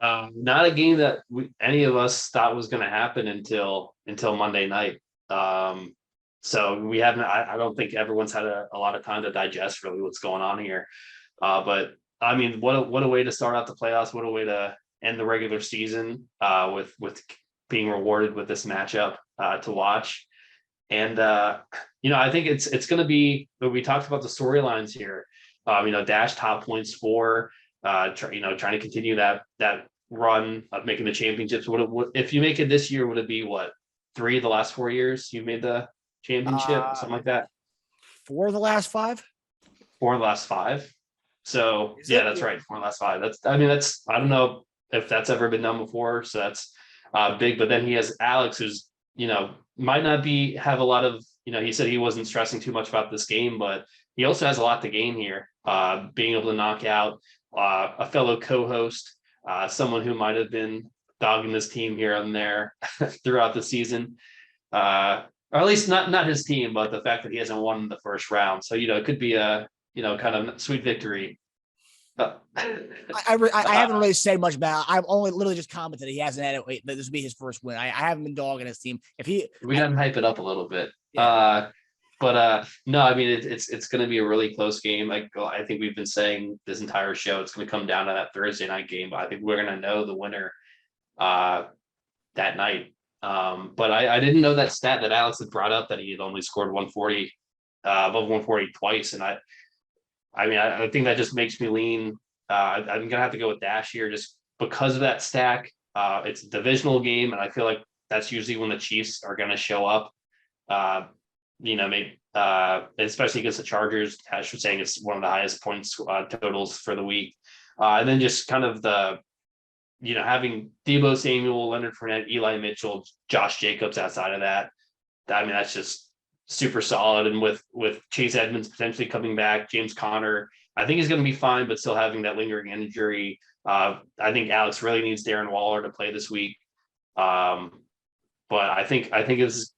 Not a game that any of us thought was going to happen until Monday night. So we haven't. I don't think everyone's had a lot of time to digest really what's going on here. But I mean, what a way to start out the playoffs! What a way to end the regular season with being rewarded with this matchup to watch. And I think it's going to be. We talked about the storylines here. Dash top points for trying to continue that run of making the championships. What if you make it this year? Would it be 3 of the last 4 years you made the championship, something like that? 4 of the last 5. 4 of the last 5. So that's right. 4 of the last 5. That's I don't know if that's ever been done before. So that's big. But then he has Alex, who's might not have a lot of he said he wasn't stressing too much about this game, but he also has a lot to gain here. Being able to knock out a fellow co-host, someone who might have been dogging this team here and there throughout the season, or at least not his team, but the fact that he hasn't won in the first round. So it could be a kind of sweet victory. I haven't really said much about it. I've only literally just commented he hasn't had it. This would be his first win. I haven't been dogging his team. We gotta hype it up a little bit. Yeah. But no, it's going to be a really close game. I think we've been saying this entire show, it's going to come down to that Thursday night game. But I think we're going to know the winner that night. But I didn't know that stat that Alex had brought up, that he had only scored 140 above 140 twice. And I think that just makes me lean. I'm going to have to go with Dash here just because of that stack. It's a divisional game, and I feel like that's usually when the Chiefs are going to show up. Maybe especially against the Chargers. Ash was saying it's one of the highest points totals for the week. And then just kind of the, having Deebo Samuel, Leonard Fournette, Eli Mitchell, Josh Jacobs outside of that. That's just super solid. And with Chase Edmonds potentially coming back, James Conner, I think he's going to be fine, but still having that lingering injury. I think Alex really needs Darren Waller to play this week. But I think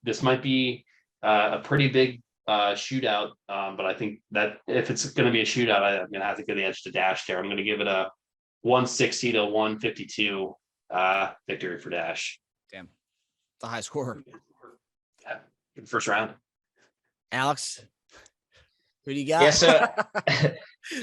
this might be a pretty big shootout. But I think that if it's going to be a shootout, I'm going to have to give the edge to Dash there. I'm going to give it a 160 to 152 victory for Dash. Damn, the high score. Yeah, first round. Alex, who do you got? Yeah, so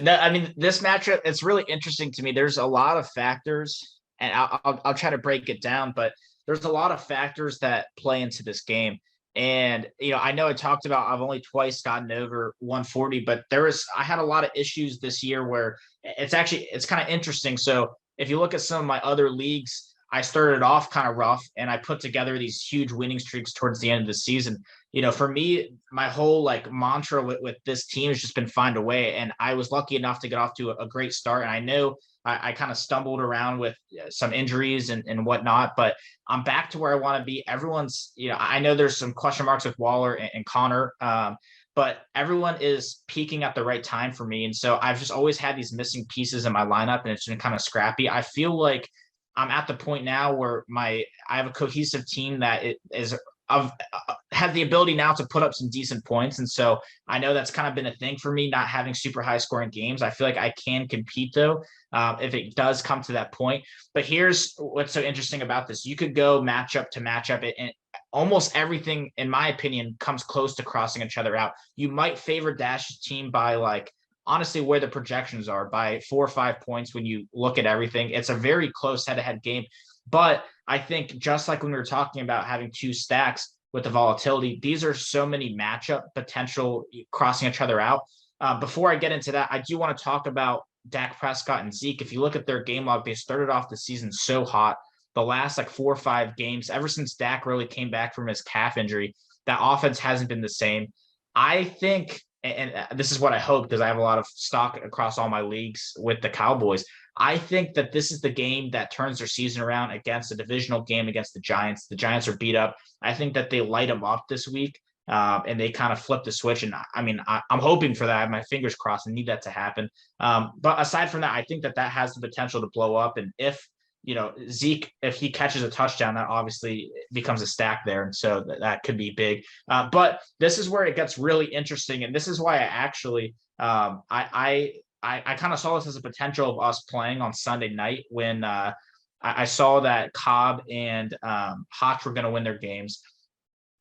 no, this matchup, it's really interesting to me. There's a lot of factors, and I'll try to break it down, but there's a lot of factors that play into this game. And, I know I talked about, I've only twice gotten over 140, but I had a lot of issues this year where it's kind of interesting. So if you look at some of my other leagues, I started off kind of rough and I put together these huge winning streaks towards the end of the season. For me, my whole like mantra with this team has just been find a way. And I was lucky enough to get off to a great start. And I know I kind of stumbled around with some injuries and whatnot, but I'm back to where I want to be. Everyone's, I know there's some question marks with Waller and Connor, but everyone is peaking at the right time for me. And so I've just always had these missing pieces in my lineup and it's been kind of scrappy. I feel like I'm at the point now where I have a cohesive team that has the ability now to put up some decent points. And so I know that's kind of been a thing for me, not having super high scoring games. I feel like I can compete though, if it does come to that point. But here's what's so interesting about this. You could go matchup to matchup and almost everything, in my opinion, comes close to crossing each other out. You might favor Dash's team by like, honestly, where the projections are by 4 or 5 points when you look at everything. It's a very close head-to-head game. But I think just like when we were talking about having 2 stacks with the volatility, these are so many matchup potential crossing each other out. Before I get into that, I do want to talk about Dak Prescott and Zeke. If you look at their game log, they started off the season so hot. The last like 4 or 5 games, ever since Dak really came back from his calf injury, that offense hasn't been the same. I think, and this is what I hope because I have a lot of stock across all my leagues with the Cowboys. I think that this is the game that turns their season around against a divisional game against the Giants. The Giants are beat up. I think that they light them up this week and they kind of flip the switch. And I mean, I'm hoping for that. I have my fingers crossed and need that to happen. But aside from that, I think that has the potential to blow up. And if Zeke, if he catches a touchdown, that obviously becomes a stack there. And so that could be big. But this is where it gets really interesting. And this is why I actually, I kind of saw this as a potential of us playing on Sunday night when I saw that Cobb and Hotch were going to win their games.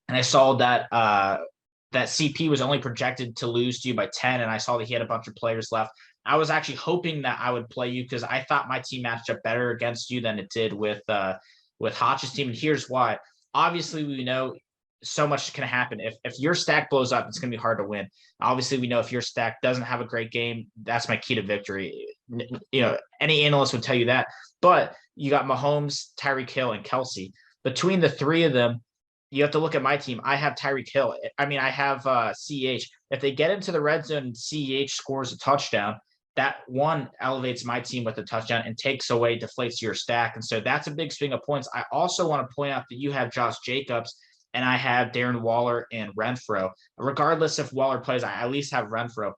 And I saw that that CP was only projected to lose to you by 10. And I saw that he had a bunch of players left. I was actually hoping that I would play you because I thought my team matched up better against you than it did with Hotch's team. And here's why. Obviously, we know so much can happen. If your stack blows up, it's going to be hard to win. Obviously, we know if your stack doesn't have a great game, that's my key to victory. Any analyst would tell you that. But you got Mahomes, Tyreek Hill, and Kelsey. Between the 3 of them, you have to look at my team. I have Tyreek Hill. I mean, I have CH. If they get into the red zone and CH scores a touchdown, that one elevates my team with a touchdown and takes away, deflates your stack. And so that's a big swing of points. I also want to point out that you have Josh Jacobs and I have Darren Waller and Renfro. Regardless if Waller plays, I at least have Renfro.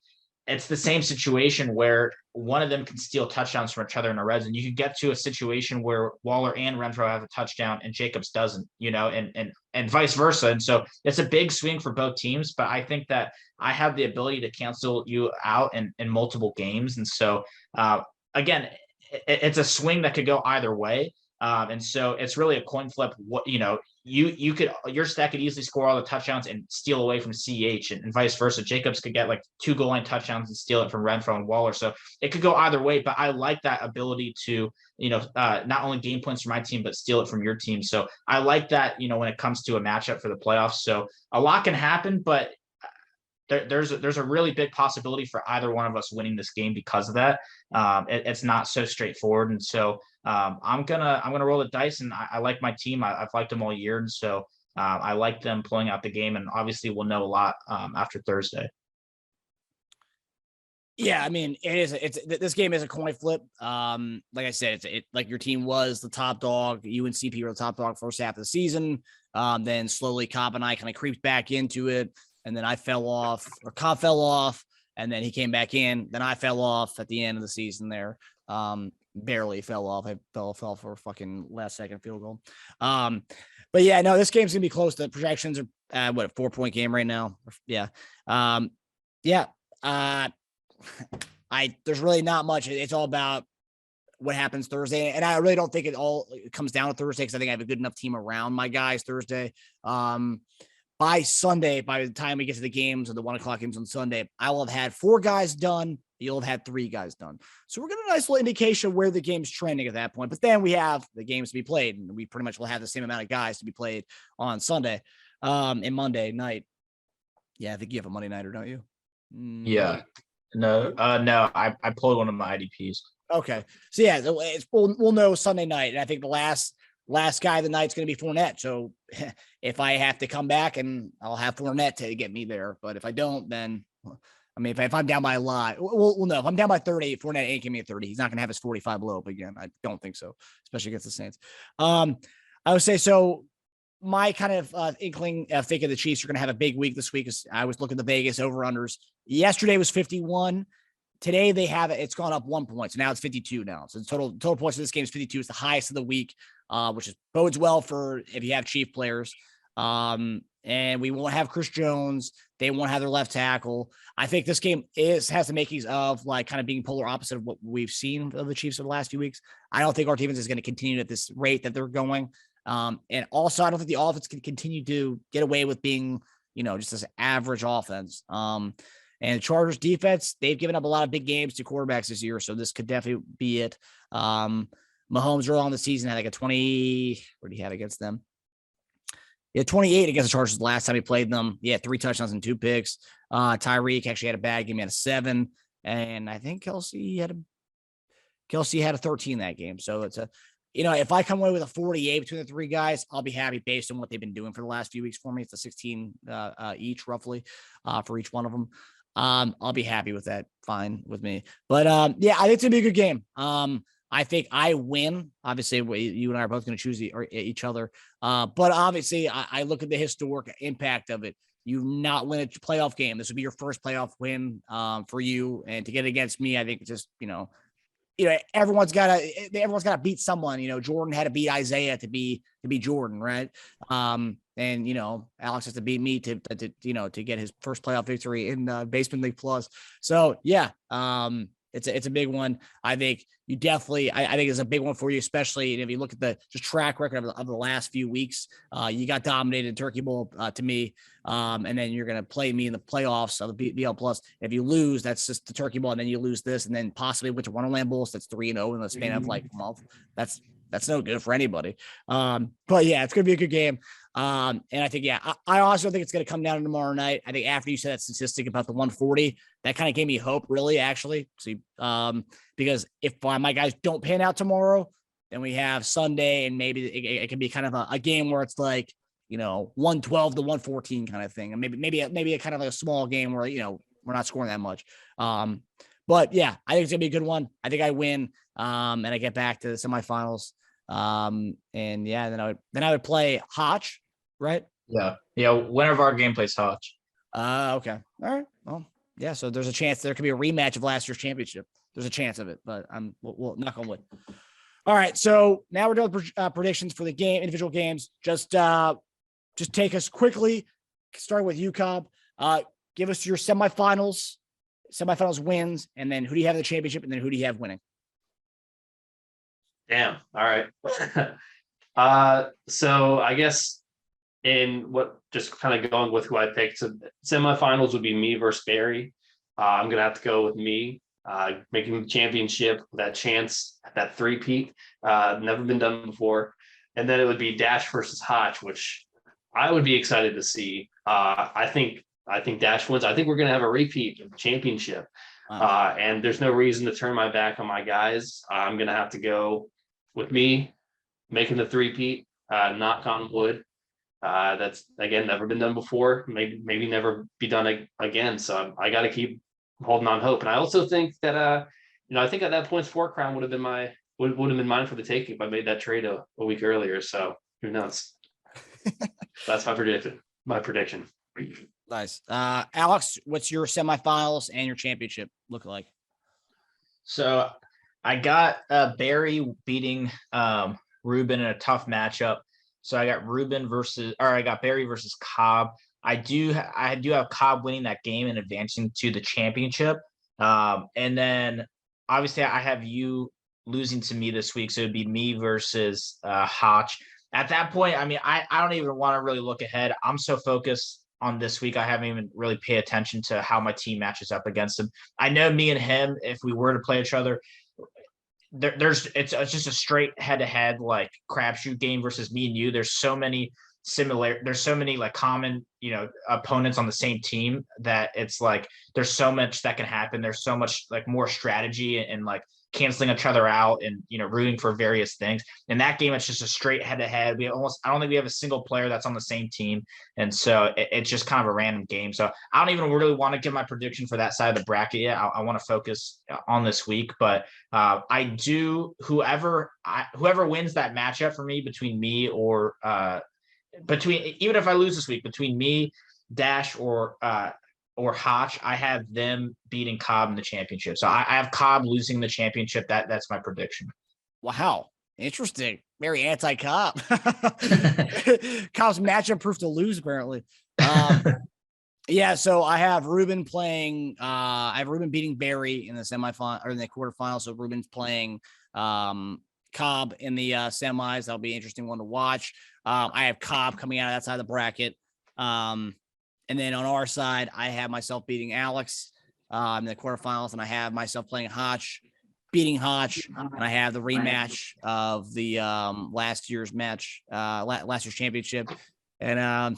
It's the same situation where one of them can steal touchdowns from each other in a red zone. You could get to a situation where Waller and Renfro have a touchdown and Jacobs doesn't, and vice versa. And so it's a big swing for both teams, but I think that I have the ability to cancel you out in multiple games. And so, again, it's a swing that could go either way. And so it's really a coin flip. Your stack could easily score all the touchdowns and steal away from CH and vice versa. Jacobs could get like 2 goal line touchdowns and steal it from Renfro and Waller. So it could go either way, but I like that ability to, not only gain points for my team, but steal it from your team. So I like that, when it comes to a matchup for the playoffs. So a lot can happen, but there's a really big possibility for either one of us winning this game because of that. It's not so straightforward. And so I'm gonna roll the dice, and I like my team. I've liked them all year, and so I like them pulling out the game. And obviously, we'll know a lot after Thursday. Yeah, I mean, this game is a coin flip. Like I said, it's like your team was the top dog. You and CP were the top dog first half of the season. Then slowly, Cobb and I kind of creeped back into it, and then I fell off, or Cobb fell off, and then he came back in. Then I fell off at the end of the season there. Barely fell off. I fell for a fucking last second field goal. But yeah, no, this game's gonna be close. The projections are a 4-point game right now. Yeah. There's really not much. It's all about what happens Thursday. And I really don't think it all comes down to Thursday because I think I have a good enough team around my guys Thursday. By Sunday, by the time we get to the games or the 1:00 games on Sunday, I will have had 4 guys done. You'll have had 3 guys done. So we're getting a nice little indication where the game's trending at that point. But then we have the games to be played, and we pretty much will have the same amount of guys to be played on Sunday and Monday night. Yeah, I think you have a Monday nighter, don't you? Yeah. No, I pulled one of my IDPs. Okay. So yeah, we'll know Sunday night. And I think the last last guy of the night's going to be Fournette. So if I have to come back, and I'll have Fournette to get me there. But if I don't, then I mean, if I'm down by a lot, well, no, if I'm down by 30, Fournette ain't giving me a 30. He's not going to have his 45 blow up again. I don't think so, especially against the Saints. I would say so. My kind of inkling think of the Chiefs are going to have a big week this week. I was looking at the Vegas over-unders. Yesterday was 51. Today they have it. It's gone up 1 point. So now it's 52 now. So the total points of this game is 52. It's the highest of the week, which is bodes well for if you have Chief players. And we won't have Chris Jones. They won't have their left tackle. I think this game has the makings of like kind of being polar opposite of what we've seen of the Chiefs over the last few weeks. I don't think our defense is going to continue at this rate that they're going. And also, I don't think the offense can continue to get away with being, just this average offense. And Chargers defense, they've given up a lot of big games to quarterbacks this year. So this could definitely be it. Mahomes early on the season had like a 20, what did he have against them? He had 28 against the Chargers the last time he played them. He had 3 touchdowns and 2 picks. Tyreek actually had a bad game. He had a 7. And I think Kelsey had a 13 that game. So it's if I come away with a 48 between the 3 guys, I'll be happy based on what they've been doing for the last few weeks for me. It's a 16 each roughly for each one of them. I'll be happy with that. Fine with me. But I think it's gonna be a good game. I think I win. Obviously, you and I are both going to choose each other. But obviously, I look at the historic impact of it. You not win a playoff game. This would be your first playoff win for you, and to get against me, I think it's just everyone's got to beat someone. Jordan had to beat Isaiah to be Jordan, right? And Alex has to beat me to get his first playoff victory in Basement League Plus. So yeah, it's a big one. I think you definitely, I think it's a big one for you, especially if you look at the just track record of the last few weeks. You got dominated in Turkey Bowl to me, and then you're going to play me in the playoffs of the BL Plus. If you lose, that's just the Turkey Bowl, and then you lose this, and then possibly went to Wonderland Bowls. That's 3-0 in the span of like a month. That's no good for anybody. But yeah, it's going to be a good game. And I think, I also think it's going to come down to tomorrow night. I think after you said that statistic about the 140, that kind of gave me hope, really, actually. See, because if my guys don't pan out tomorrow, then we have Sunday, and maybe it can be kind of a game where it's like, 112 to 114 kind of thing. And maybe a kind of like a small game where, we're not scoring that much. But yeah, I think it's gonna be a good one. I think I win. And I get back to the semifinals. And yeah, then I would play Hotch, right? Yeah. Winner of our game plays Hotch. Okay. All right. Well, yeah. So there's a chance there could be a rematch of last year's championship. There's a chance of it, but we'll knock on wood. All right. So now we're doing predictions for the game, individual games. Just take us quickly, starting with you, Cobb. Give us your semifinals wins, and then who do you have in the championship, and then who do you have winning? Damn. All right. So I guess just kind of going with who I picked. So semifinals would be me versus Barry. I'm going to have to go with me, making the championship, that chance at that 3-peat, never been done before. And then it would be Dash versus Hotch, which I would be excited to see. I think Dash wins. I think we're going to have a repeat of the championship. And there's no reason to turn my back on my guys. I'm going to have to go with me making the 3-peat, knock on wood. That's, again, never been done before, maybe never be done again. So I got to keep holding on hope. And I also think that, I think at that point, 4 crown would have been mine for the taking if I made that trade a week earlier. So who knows? That's my prediction. Nice. Alex, what's your semifinals and your championship look like? So I got Barry beating Ruben in a tough matchup. So I got Barry versus Cobb. I do have Cobb winning that game and advancing to the championship. And then obviously I have you losing to me this week. So it'd be me versus Hotch. At that point, I mean, I don't even want to really look ahead. I'm so focused on this week, I haven't even really paid attention to how my team matches up against him. I know me and him, if we were to play each other, it's just a straight head-to-head like crapshoot game versus me and you. There's so many like common, opponents on the same team that it's like there's so much that can happen. There's so much like more strategy and like canceling each other out and, rooting for various things. In that game, it's just a straight head to head. I don't think we have a single player that's on the same team. And so it's just kind of a random game. So I don't even really want to give my prediction for that side of the bracket yet. I want to focus on this week, but I do, whoever wins that matchup for me between me or even if I lose this week, between me, Dash, or Hotch, I have them beating Cobb in the championship. So I have Cobb losing the championship. That's my prediction. Wow. Interesting. Very anti-Cobb. Cobb's matchup proof to lose, apparently. Yeah, so I have Ruben playing. I have Ruben beating Barry in the semifinal or in the quarterfinal. So Ruben's playing Cobb in the semis. That'll be an interesting one to watch. I have Cobb coming out of that side of the bracket. And then on our side, I have myself beating Alex in the quarterfinals, and I have myself playing Hotch, beating Hotch, and I have the rematch of the last year's match, last year's championship, and I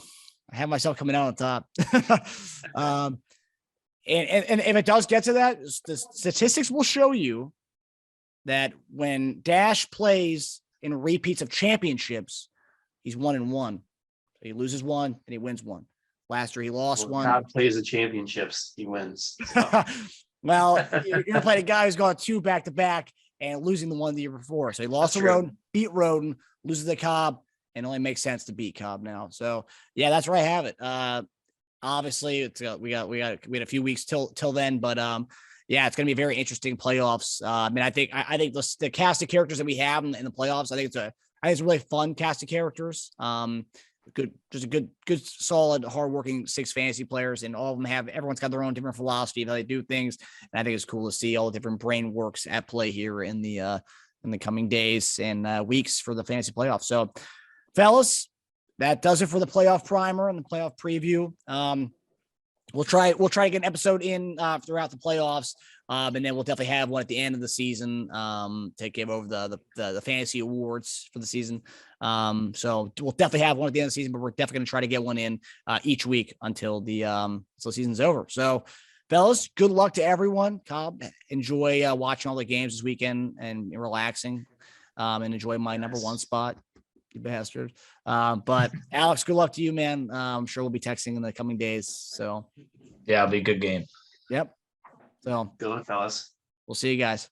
have myself coming out on top. And if it does get to that, the statistics will show you that when Dash plays in repeats of championships, he's 1-1. He loses one and he wins one. Last year he lost one. Cobb plays the championships, he wins. So. Well, you're gonna play the guy who's gone 2 back-to-back and losing the one the year before. So he lost to Roden, beat Roden, loses to Cobb, and it only makes sense to beat Cobb now. So yeah, that's where I have it. Obviously, it's we had a few weeks till then, but yeah, it's gonna be a very interesting playoffs. I mean, I think the cast of characters that we have in the playoffs, I think it's a really fun cast of characters. Just a good, solid, hardworking 6 fantasy players, and all of them everyone's got their own different philosophy of how they do things. And I think it's cool to see all the different brain works at play here in the coming days and weeks for the fantasy playoffs. So, fellas, that does it for the playoff primer and the playoff preview. We'll try to get an episode in throughout the playoffs. And then we'll definitely have one at the end of the season to give over the fantasy awards for the season. So we'll definitely have one at the end of the season, but we're definitely going to try to get one in each week until the season's over. So, fellas, good luck to everyone. Cobb, enjoy watching all the games this weekend and relaxing, and enjoy my number 1 spot, you bastard. But Alex, good luck to you, man. I'm sure we'll be texting in the coming days. So yeah, it'll be a good game. Yep. So Good luck, fellas. We'll see you guys.